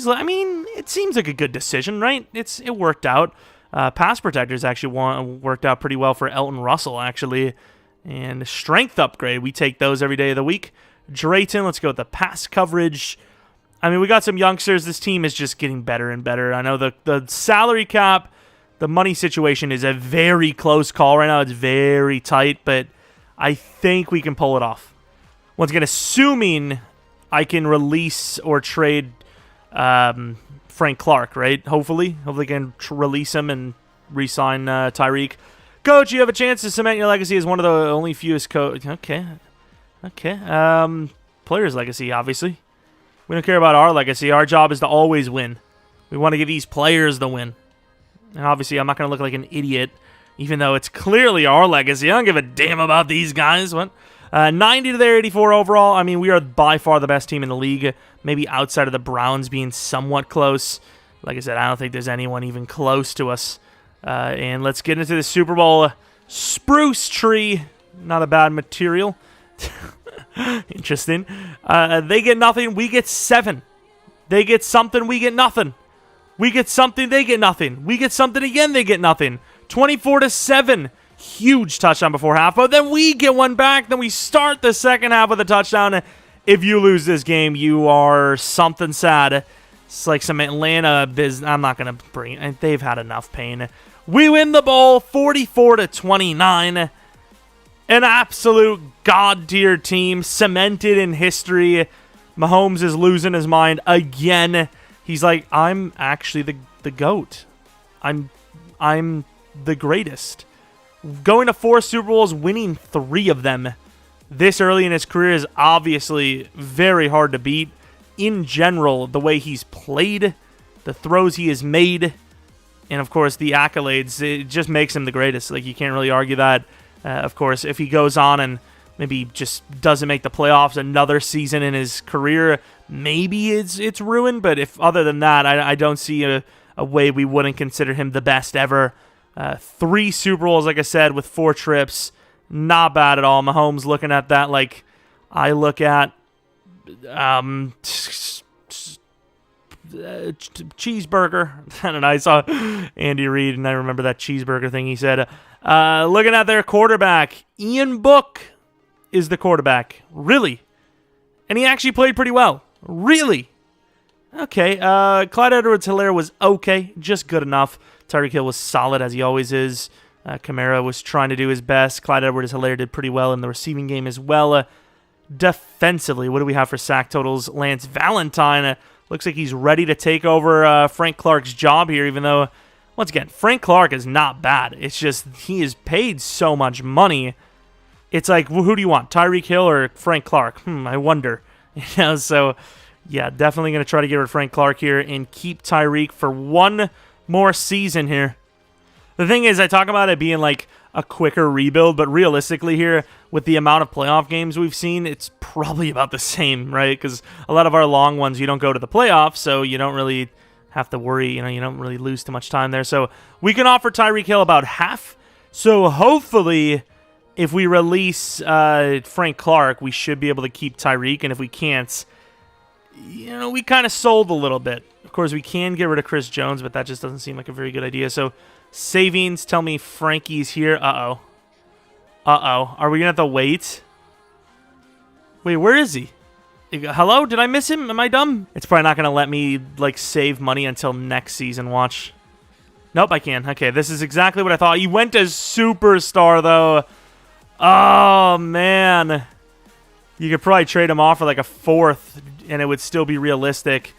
I mean, it seems like a good decision, right? It worked out. Pass protectors actually worked out pretty well for Elton Russell, actually. And strength upgrade, we take those every day of the week. Drayton, let's go with the pass coverage. I mean, we got some youngsters. This team is just getting better and better. I know the salary cap, the money situation is a very close call right now. It's very tight, but I think we can pull it off. Once again, assuming I can release or trade Frank Clark, right? Hopefully I can release him and re-sign Tyreek. Coach, you have a chance to cement your legacy as one of the only fewest Okay. Player's legacy, obviously. We don't care about our legacy. Our job is to always win. We want to give these players the win. And obviously, I'm not going to look like an idiot, even though it's clearly our legacy. I don't give a damn about these guys. What? 90 to their 84 overall. I mean, we are by far the best team in the league. Maybe outside of the Browns being somewhat close. Like I said, I don't think there's anyone even close to us. And let's get into the Super Bowl. Spruce tree. Not a bad material. Interesting. They get nothing. We get 7. They get something. We get nothing. We get something. They get nothing. We get something again. They get nothing. 24-7. Huge touchdown before half. But then we get one back. Then we start the second half with a touchdown. If you lose this game, you are something sad. It's like some Atlanta business. I'm not going to bring it. They've had enough pain. We win the bowl 44-29. An absolute god-tier team cemented in history. Mahomes is losing his mind again. He's like, I'm actually the GOAT. I'm the greatest. Going to 4 Super Bowls, winning 3 of them this early in his career is obviously very hard to beat. In general, the way he's played, the throws he has made, and of course the accolades, it just makes him the greatest. Like, you can't really argue that. Of course, if he goes on and maybe just doesn't make the playoffs another season in his career, maybe it's ruined. But if other than that, I don't see a way we wouldn't consider him the best ever. 3 Super Bowls, like I said, with 4 trips. Not bad at all. Mahomes looking at that like I look at cheeseburger. I don't know. I saw Andy Reid, and I remember that cheeseburger thing he said. Looking at their quarterback, Ian Book is the quarterback. Really? And he actually played pretty well. Really? Okay. Clyde Edwards-Helaire was okay. Just good enough. Tyreek Hill was solid, as he always is. Kamara was trying to do his best. Clyde Edwards-Helaire did pretty well in the receiving game as well. Defensively, what do we have for sack totals? Lance Valentine looks like he's ready to take over Frank Clark's job here, even though, once again, Frank Clark is not bad. It's just he is paid so much money. It's like, well, who do you want, Tyreek Hill or Frank Clark? I wonder. So, yeah, definitely going to try to get rid of Frank Clark here and keep Tyreek for one more season here. The thing is, I talk about it being like a quicker rebuild, but realistically here, with the amount of playoff games we've seen, it's probably about the same, right? Because a lot of our long ones, you don't go to the playoffs, so you don't really have to worry, you don't really lose too much time there. So we can offer Tyreek Hill about half. So hopefully, if we release Frank Clark, we should be able to keep Tyreek, and if we can't, we kind of sold a little bit. Of course, we can get rid of Chris Jones, but that just doesn't seem like a very good idea. So savings tell me Frankie's here. Uh-oh. Are we going to have to wait? Wait, where is he? Hello? Did I miss him? Am I dumb? It's probably not going to let me, save money until next season. Watch. Nope, I can. Okay, this is exactly what I thought. He went to Superstar, though. Oh, man. You could probably trade him off for, a fourth, and it would still be realistic.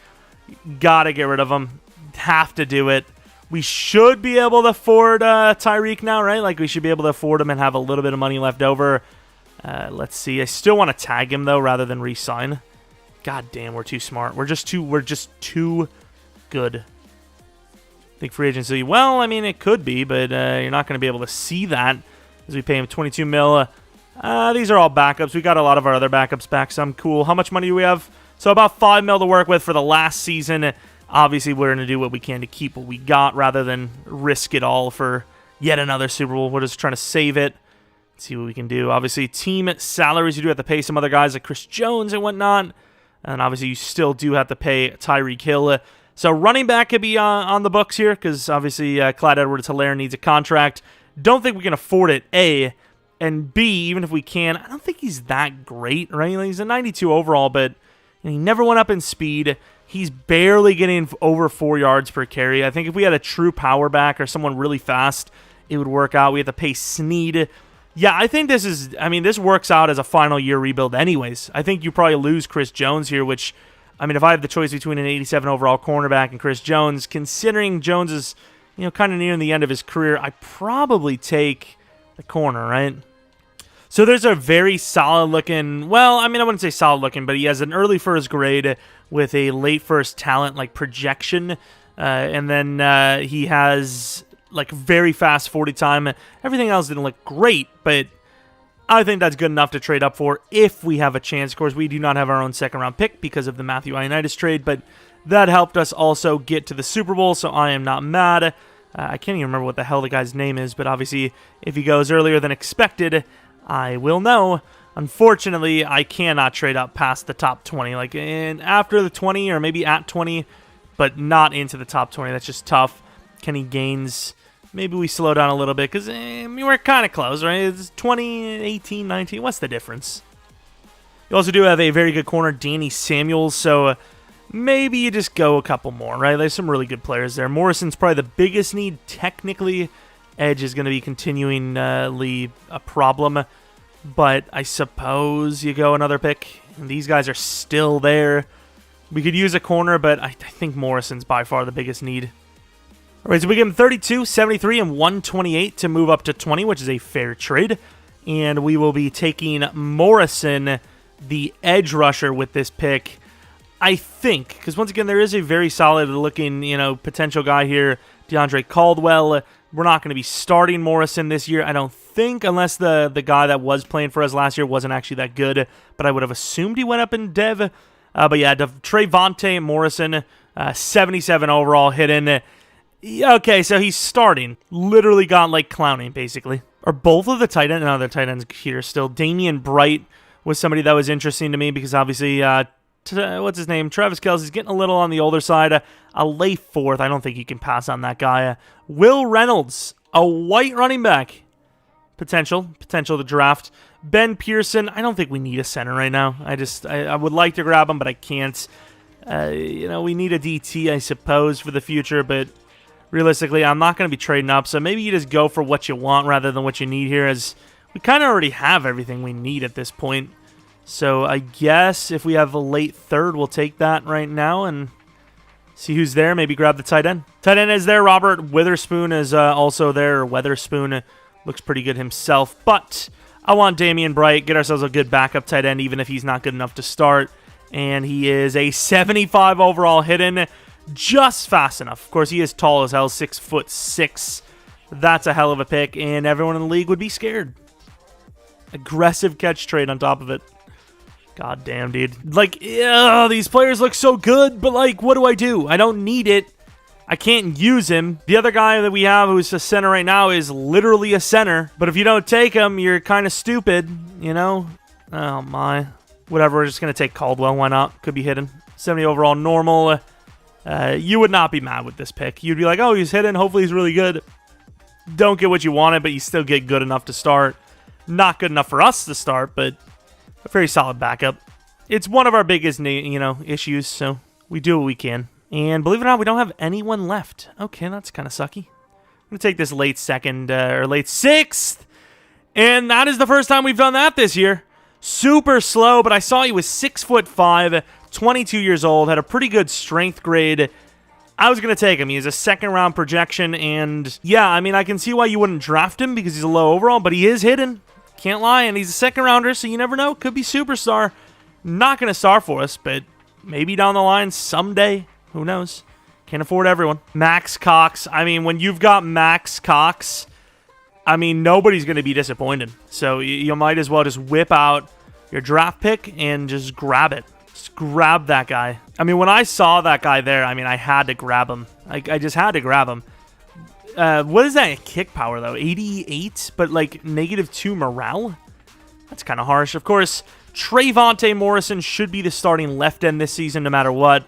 Gotta get rid of him. Have to do it. We should be able to afford Tyreek now, right? We should be able to afford him and have a little bit of money left over. Let's see. I still want to tag him, though, rather than re-sign. God damn, we're too smart. We're just too good. I think free agency, well, it could be, but you're not going to be able to see that as we pay him $22 million. These are all backups. We got a lot of our other backups back, so I'm cool. How much money do we have? So about $5 million to work with for the last season. Obviously, we're going to do what we can to keep what we got rather than risk it all for yet another Super Bowl. We're just trying to save it, see what we can do. Obviously, team salaries, you do have to pay some other guys like Chris Jones and whatnot. And obviously, you still do have to pay Tyreek Hill. So running back could be on the books here because obviously Clyde Edwards-Helaire needs a contract. Don't think we can afford it, A. And B, even if we can, I don't think he's that great, right? He's a 92 overall, but he never went up in speed. He's barely getting over 4 yards per carry. I think if we had a true power back or someone really fast, it would work out. We have to pay Snead. Yeah, I think this works out as a final year rebuild anyways. I think you probably lose Chris Jones here, which, if I have the choice between an 87 overall cornerback and Chris Jones, considering Jones is, kind of nearing the end of his career, I probably take the corner, right? So there's a very solid-looking, well, I wouldn't say solid-looking, but he has an early first grade with a late first talent, projection. And then he has, very fast 40 time. Everything else didn't look great, but I think that's good enough to trade up for if we have a chance. Of course, we do not have our own second-round pick because of the Matthew Ioannidis trade, but that helped us also get to the Super Bowl, so I am not mad. I can't even remember what the hell the guy's name is, but obviously, if he goes earlier than expected, I will know. Unfortunately, I cannot trade up past the top 20. After the 20 or maybe at 20, but not into the top 20. That's just tough. Kenny Gaines, maybe we slow down a little bit because we're kind of close, right? It's 20, 18, 19. What's the difference? You also do have a very good corner, Danny Samuels, so maybe you just go a couple more, right? There's some really good players there. Morrison's probably the biggest need. Technically, edge is going to be continuingly a problem, but I suppose you go another pick. And these guys are still there. We could use a corner, but I think Morrison's by far the biggest need. All right, so we give him 32, 73, and 128 to move up to 20, which is a fair trade. And we will be taking Morrison, the edge rusher, with this pick. I think, because once again, there is a very solid-looking, potential guy here, DeAndre Caldwell. We're not going to be starting Morrison this year, I don't think, unless the guy that was playing for us last year wasn't actually that good. But I would have assumed he went up in dev. But yeah, Trayvonte Morrison, 77 overall, hidden. Okay, so he's starting. Literally got clowning, basically. Are both of the tight ends? No, the tight ends here still. Damian Bright was somebody that was interesting to me because obviously, what's his name? Travis Kelce's getting a little on the older side. A late fourth. I don't think you can pass on that guy. Will Reynolds, a white running back. Potential to draft. Ben Pearson, I don't think we need a center right now. I would like to grab him, but I can't. We need a DT, I suppose, for the future, but realistically, I'm not going to be trading up, so maybe you just go for what you want rather than what you need here, as we kind of already have everything we need at this point. So I guess if we have a late third, we'll take that right now and see who's there. Maybe grab the tight end. Tight end is there. Robert Witherspoon is also there. Weatherspoon looks pretty good himself. But I want Damian Bright. Get ourselves a good backup tight end, even if he's not good enough to start. And he is a 75 overall hidden. Just fast enough. Of course, he is tall as hell. 6'6". That's a hell of a pick. And everyone in the league would be scared. Aggressive catch trade on top of it. God damn, dude. Like, yeah, these players look so good, but, like, what do? I don't need it. I can't use him. The other guy that we have who's a center right now is literally a center. But if you don't take him, you're kind of stupid, you know? Oh, my. Whatever, we're just going to take Caldwell. Why not? Could be hidden. 70 overall normal. You would not be mad with this pick. You'd be like, oh, he's hidden. Hopefully he's really good. Don't get what you wanted, but you still get good enough to start. Not good enough for us to start, but a very solid backup. It's one of our biggest, issues, so we do what we can. And believe it or not, we don't have anyone left. Okay, that's kind of sucky. I'm going to take this late second, or late sixth. And that is the first time we've done that this year. Super slow, but I saw he was 6'5", 22 years old, had a pretty good strength grade. I was going to take him. He is a second-round projection, and yeah, I mean, I can see why you wouldn't draft him because he's a low overall, but he is hidden. Can't lie, and he's a second-rounder, so you never know. Could be superstar. Not going to star for us, but maybe down the line someday. Who knows? Can't afford everyone. Max Cox. I mean, when you've got Max Cox, I mean, nobody's going to be disappointed. So you might as well just whip out your draft pick and just grab it. Just grab that guy. I mean, when I saw that guy there, I mean, I had to grab him. I just had to grab him. What is that kick power, though? 88, but like -2 morale? That's kind of harsh. Of course, Trayvonte Morrison should be the starting left end this season no matter what.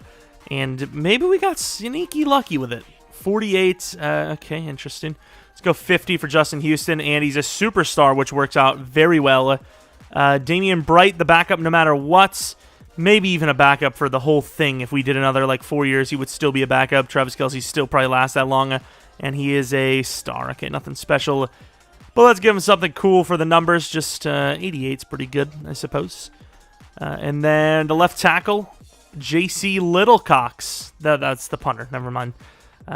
And maybe we got sneaky lucky with it. 48. Okay, interesting. Let's go 50 for Justin Houston, and he's a superstar, which works out very well. Damian Bright, the backup no matter what. Maybe even a backup for the whole thing. If we did another, 4 years, he would still be a backup. Travis Kelce still probably lasts that long. And he is a star. Okay, nothing special. But let's give him something cool for the numbers. Just 88's pretty good, I suppose. And then the left tackle, J.C. Littlecox. That's the punter. Never mind.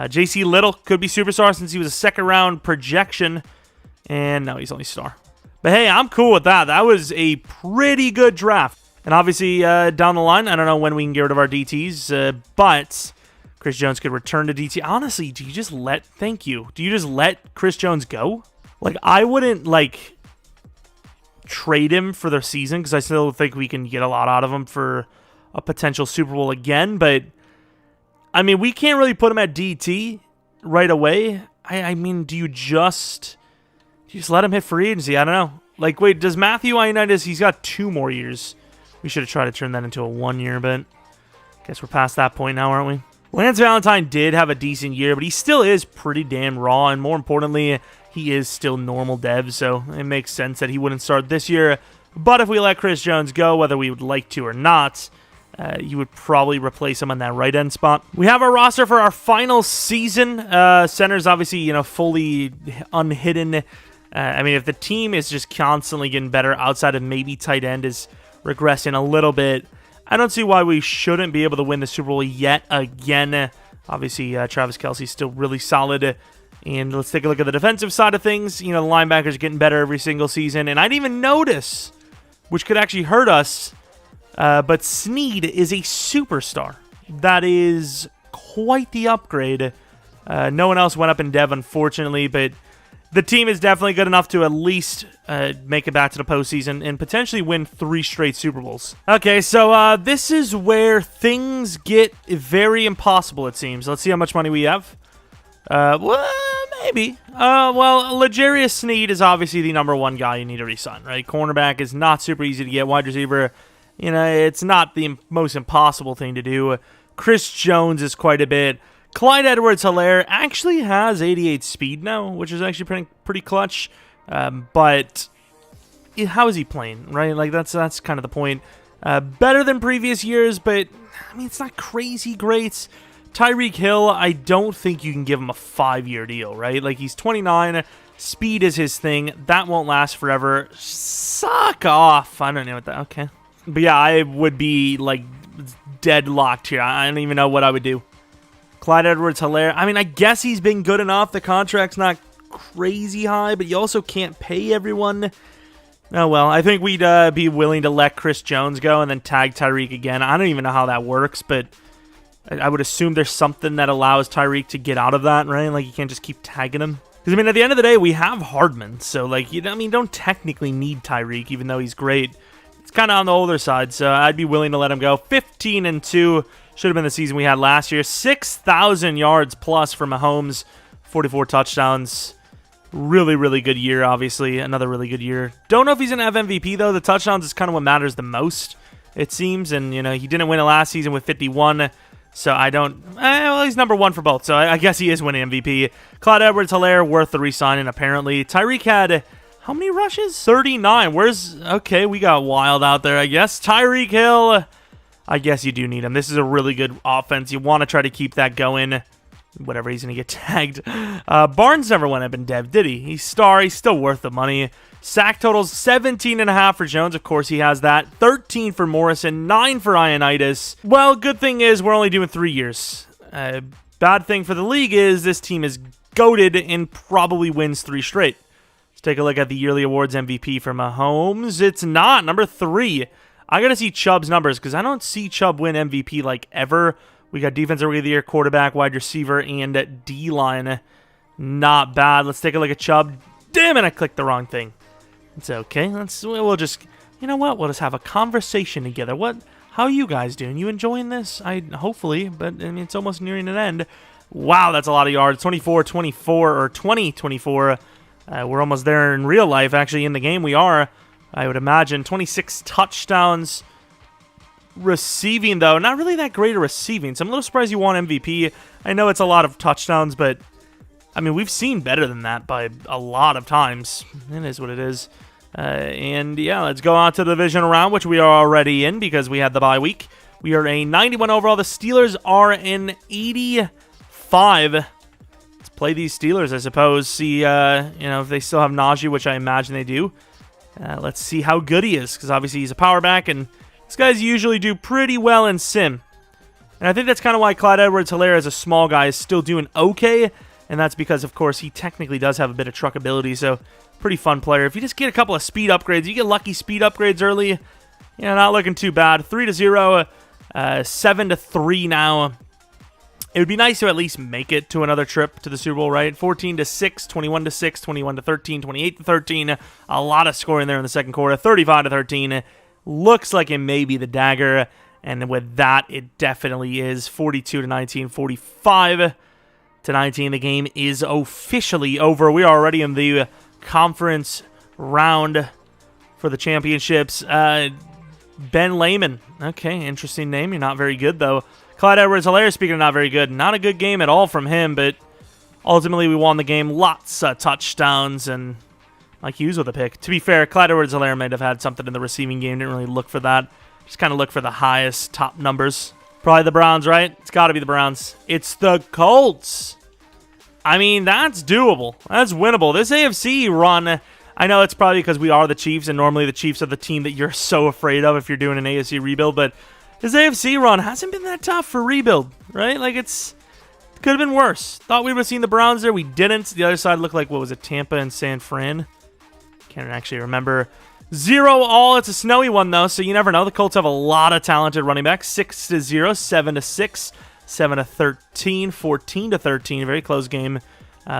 J.C. Little could be superstar since he was a second-round projection. And no, he's only star. But hey, I'm cool with that. That was a pretty good draft. And obviously, down the line, I don't know when we can get rid of our DTs, but Chris Jones could return to DT. Honestly, do you just let... Thank you. Do you just let Chris Jones go? I wouldn't, trade him for the season because I still think we can get a lot out of him for a potential Super Bowl again. But, I mean, we can't really put him at DT right away. I mean, do you just let him hit free agency? I don't know. Wait, does Matthew Ioannidis... He's got 2 more years. We should have tried to turn that into a 1 year, but guess we're past that point now, aren't we? Lance Valentine did have a decent year, but he still is pretty damn raw, and more importantly, he is still normal dev, so it makes sense that he wouldn't start this year. But if we let Chris Jones go, whether we would like to or not, you would probably replace him on that right end spot. We have our roster for our final season. Center's obviously, fully unhidden. I mean, if the team is just constantly getting better outside of maybe tight end is regressing a little bit, I don't see why we shouldn't be able to win the Super Bowl yet again. Obviously, Travis Kelce's still really solid. And let's take a look at the defensive side of things. The linebackers are getting better every single season. And I didn't even notice, which could actually hurt us, but Snead is a superstar. That is quite the upgrade. No one else went up in dev, unfortunately, but the team is definitely good enough to at least make it back to the postseason and potentially win 3 straight Super Bowls. Okay, so this is where things get very impossible, it seems. Let's see how much money we have. Well, maybe. Well, L'Jarius Sneed is obviously the number 1 guy you need to re-sign, right? Cornerback is not super easy to get. Wide receiver, it's not the most impossible thing to do. Chris Jones is quite a bit. Clyde Edwards-Helaire actually has 88 speed now, which is actually pretty clutch. But how is he playing, right? That's kind of the point. Better than previous years, but I mean, it's not crazy great. Tyreek Hill, I don't think you can give him a 5-year deal, right? He's 29. Speed is his thing. That won't last forever. Suck off. I don't know what that... Okay. But yeah, I would be like deadlocked here. I don't even know what I would do. Clyde Edwards-Helaire. I mean, I guess he's been good enough. The contract's not crazy high, but you also can't pay everyone. Oh, well, I think we'd be willing to let Chris Jones go and then tag Tyreek again. I don't even know how that works, but I would assume there's something that allows Tyreek to get out of that, right? Like, you can't just keep tagging him. Because, I mean, at the end of the day, we have Hardman. So, like, don't technically need Tyreek, even though he's great. It's kind of on the older side, so I'd be willing to let him go. 15-2 should have been the season we had last year. 6,000 yards plus for Mahomes. 44 touchdowns. Really, really good year, obviously. Another really good year. Don't know if he's going to have MVP, though. The touchdowns is kind of what matters the most, it seems. And, you know, he didn't win it last season with 51. So I don't... well, he's number one for both. So I guess he is winning MVP. Clyde Edwards-Helaire, worth the re-signing, apparently. Tyreek had... how many rushes? 39. Where's... okay, we got wild out there, I guess. Tyreek Hill. I guess you do need him. This is a really good offense. You want to try to keep that going. Whatever, he's going to get tagged. Barnes never went up in dev, did he? He's still worth the money. Sack totals 17.5 for Jones. Of course, he has that. 13 for Morrison. 9 for Ioannidis. Well, good thing is we're only doing 3 years. Bad thing for the league is this team is goated and probably wins 3 straight. Let's take a look at the yearly awards MVP for Mahomes. It's not. Number 3. I got to see Chubb's numbers because I don't see Chubb win MVP like ever. We got Defensive Rookie of the Year, quarterback, wide receiver, and D-line. Not bad. Let's take a look at Chubb. Damn it, I clicked the wrong thing. It's okay. We'll just, you know what? We'll just have a conversation together. How are you guys doing? You enjoying this? Hopefully, but I mean, it's almost nearing an end. Wow, that's a lot of yards. 24-24 or 20-24. We're almost there in real life. Actually, in the game we are, I would imagine. 26 touchdowns. Receiving, though, not really that great at receiving, so I'm a little surprised you want MVP. I know it's a lot of touchdowns, but, I mean, we've seen better than that by a lot of times. It is what it is. And, yeah, let's go on to the divisional round, which we are already in because we had the bye week. We are a 91 overall. The Steelers are an 85. Let's play these Steelers, I suppose. See, if they still have Najee, which I imagine they do. Let's see how good he is, because obviously he's a power back, and these guys usually do pretty well in sim. And I think that's kind of why Clyde Edwards-Helaire as a small guy is still doing okay. And that's because, of course, he technically does have a bit of truck ability. So, pretty fun player. If you just get a couple of speed upgrades, you get lucky speed upgrades early. Not looking too bad. 3-0, 7-3 now. It would be nice to at least make it to another trip to the Super Bowl, right? 14-6, 21-6, 21-13, 28-13. A lot of scoring there in the second quarter. 35-13. Looks like it may be the dagger, and with that, it definitely is. 42-19, 45-19. The game is officially over. We are already in the conference round for the championships. Ben Lehman. Okay, interesting name. You're not very good, though. Clyde Edwards-Helaire, speaking of not very good, not a good game at all from him, but ultimately we won the game. Lots of touchdowns, and Mike Hughes with a pick. To be fair, Clyde Edwards-Helaire might have had something in the receiving game. Didn't really look for that. Just kind of look for the highest top numbers. Probably the Browns, right? It's got to be the Browns. It's the Colts. I mean, that's doable. That's winnable. This AFC run, I know it's probably because we are the Chiefs, and normally the Chiefs are the team that you're so afraid of if you're doing an AFC rebuild, but this AFC run hasn't been that tough for rebuild, right? Like, it could have been worse. Thought we would have seen the Browns there. We didn't. The other side looked like, what was it, Tampa and San Fran? Can't actually remember. 0-all. It's a snowy one, though, so you never know. The Colts have a lot of talented running backs. 6-0, 7-6, 7-13, 14-13. Very close game.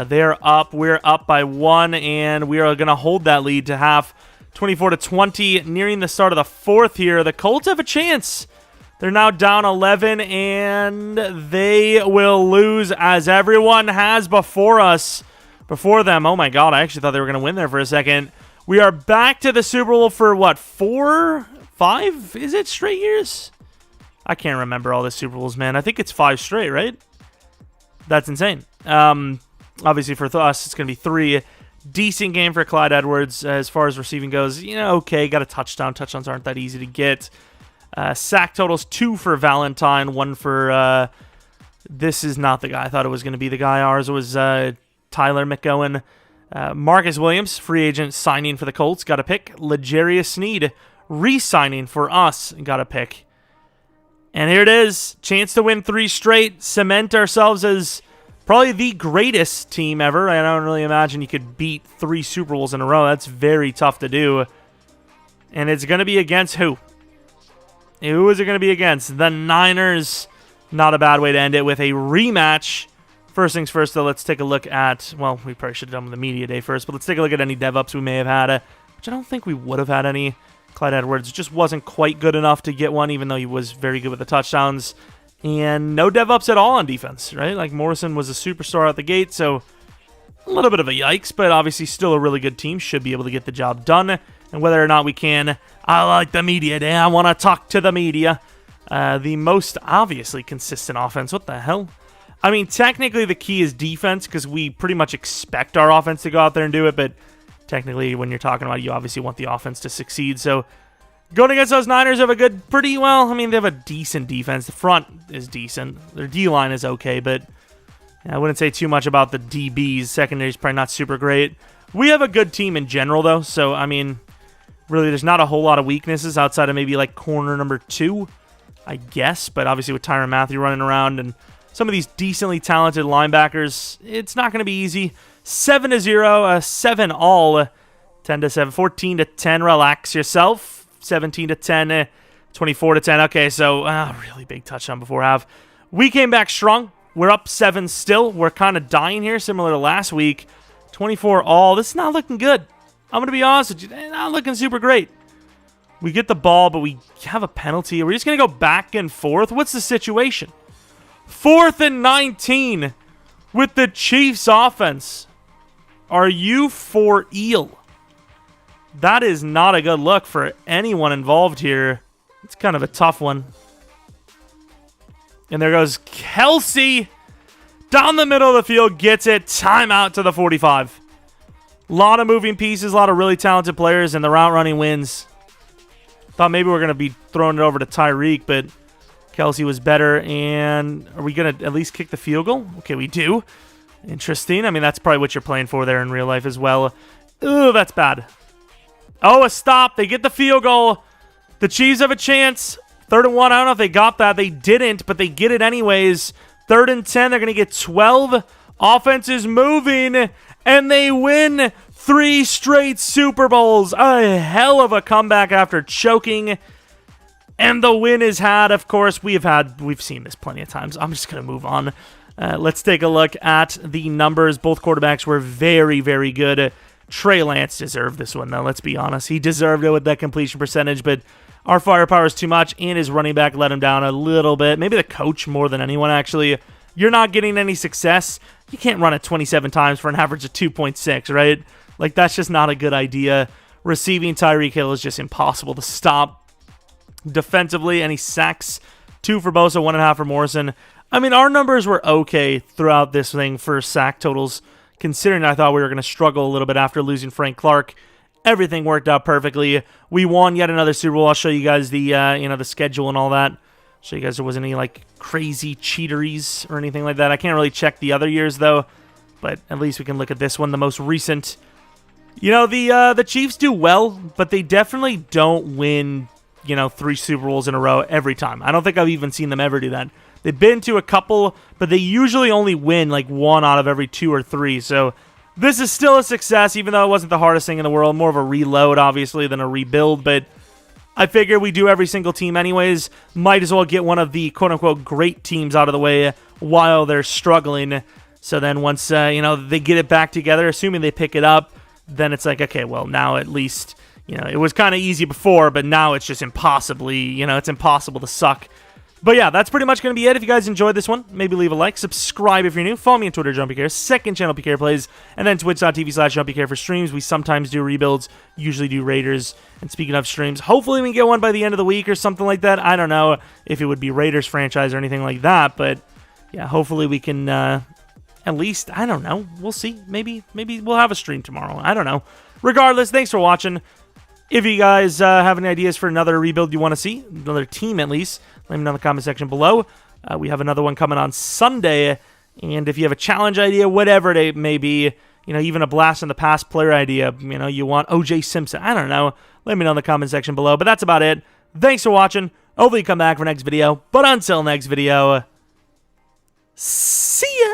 They're up. We're up by 1, and we are going to hold that lead to half. 24-20, nearing the start of the fourth here. The Colts have a chance. They're now down 11, and they will lose as everyone has before them. Oh, my God. I actually thought they were going to win there for a second. We are back to the Super Bowl for, what, 4, 5? Is it straight years? I can't remember all the Super Bowls, man. I think it's 5 straight, right? That's insane. Obviously, for us, it's going to be 3. Decent game for Clyde Edwards as far as receiving goes. Okay, got a touchdown. Touchdowns aren't that easy to get. Sack totals, 2 for Valentine, 1 for... this is not the guy. I thought it was going to be the guy. Ours was Tyler McGowan. Marcus Williams, free agent signing for the Colts, got a pick. L'Jarius Sneed, re-signing for us. Got a pick. And here it is. Chance to win 3 straight. Cement ourselves as probably the greatest team ever. I don't really imagine you could beat 3 Super Bowls in a row. That's very tough to do. And it's going to be against who? Who is it going to be against? The Niners. Not a bad way to end it with a rematch. First things first, though, let's take a look at... Well, we probably should have done the media day first, but let's take a look at any dev-ups we may have had, which I don't think we would have had any. Clyde Edwards just wasn't quite good enough to get one, even though he was very good with the touchdowns. And no dev-ups at all on defense, right? Like, Morrison was a superstar out the gate, so a little bit of a yikes, but obviously still a really good team. Should be able to get the job done. And whether or not we can, I like the media day. I want to talk to the media. The most obviously consistent offense. What the hell? I mean, technically the key is defense because we pretty much expect our offense to go out there and do it, but technically when you're talking about it, you obviously want the offense to succeed. So going against those Niners have a good, pretty well, I mean, they have a decent defense. The front is decent. Their D-line is okay, but I wouldn't say too much about the DBs. Secondary is probably not super great. We have a good team in general, though, so, I mean, really there's not a whole lot of weaknesses outside of maybe like corner number 2. I guess, but obviously with Tyrann Mathieu running around and some of these decently talented linebackers, it's not going to be easy. 7-0, 7 all, 10-7, 14-10. Relax yourself. 17-10, 24-10. Okay, so really big touchdown before half. We came back strong. We're up 7 still. We're kind of dying here, similar to last week. 24 all. This is not looking good. I'm going to be honest with you. Not looking super great. We get the ball, but we have a penalty. We're just going to go back and forth. What's the situation? 4th and 19 with the Chiefs offense. Are you for eel? That is not a good look for anyone involved here. It's kind of a tough one. And there goes Kelsey. Down the middle of the field, gets it. Timeout to the 45. A lot of moving pieces, a lot of really talented players, and the route running wins. Thought maybe we're going to be throwing it over to Tyreek, but Kelsey was better. And are we going to at least kick the field goal? Okay, we do. Interesting. I mean, that's probably what you're playing for there in real life as well. Ooh, that's bad. Oh, a stop. They get the field goal. The Chiefs have a chance. 3rd and 1. I don't know if they got that. They didn't, but they get it anyways. 3rd and 10. They're going to get 12. Offense is moving, and they win 3 straight Super Bowls. A hell of a comeback after choking. And the win is had. Of course, we've seen this plenty of times. I'm just going to move on. Let's take a look at the numbers. Both quarterbacks were very, very good. Trey Lance deserved this one, though. Let's be honest. He deserved it with that completion percentage, but our firepower is too much, and his running back let him down a little bit. Maybe the coach more than anyone, actually. You're not getting any success. You can't run it 27 times for an average of 2.6, right? Like, that's just not a good idea. Receiving Tyreek Hill is just impossible to stop. Defensively, any sacks? 2 for Bosa, 1.5 for Morrison. I mean, our numbers were okay throughout this thing for sack totals, considering I thought we were going to struggle a little bit after losing Frank Clark. Everything worked out perfectly. We won yet another Super Bowl. I'll show you guys the the schedule and all that. Show you guys there wasn't any like crazy cheateries or anything like that. I can't really check the other years though, but at least we can look at this one, the most recent. You know, the Chiefs do well, but they definitely don't win, 3 Super Bowls in a row every time. I don't think I've even seen them ever do that. They've been to a couple, but they usually only win like 1 out of every 2 or 3. So this is still a success, even though it wasn't the hardest thing in the world. More of a reload, obviously, than a rebuild. But I figure we do every single team anyways. Might as well get one of the quote-unquote great teams out of the way while they're struggling. So then once, they get it back together, assuming they pick it up, then it's like, okay, well, now at least, it was kind of easy before, but now it's just impossibly, it's impossible to suck. But yeah, that's pretty much going to be it. If you guys enjoyed this one, maybe leave a like, subscribe if you're new, follow me on Twitter, Jeromepkr, second channel PK Plays, and then twitch.tv/Jeromepkr for streams. We sometimes do rebuilds, usually do Raiders. And speaking of streams, hopefully we can get one by the end of the week or something like that. I don't know if it would be Raiders franchise or anything like that, but yeah, hopefully we can at least, I don't know, we'll see. Maybe we'll have a stream tomorrow. I don't know. Regardless, thanks for watching. If you guys have any ideas for another rebuild you want to see, another team at least, let me know in the comment section below. We have another one coming on Sunday, and if you have a challenge idea, whatever it may be, even a blast in the past player idea, you want OJ Simpson, I don't know, let me know in the comment section below. But that's about it. Thanks for watching. Hopefully you come back for next video. But until next video, see ya!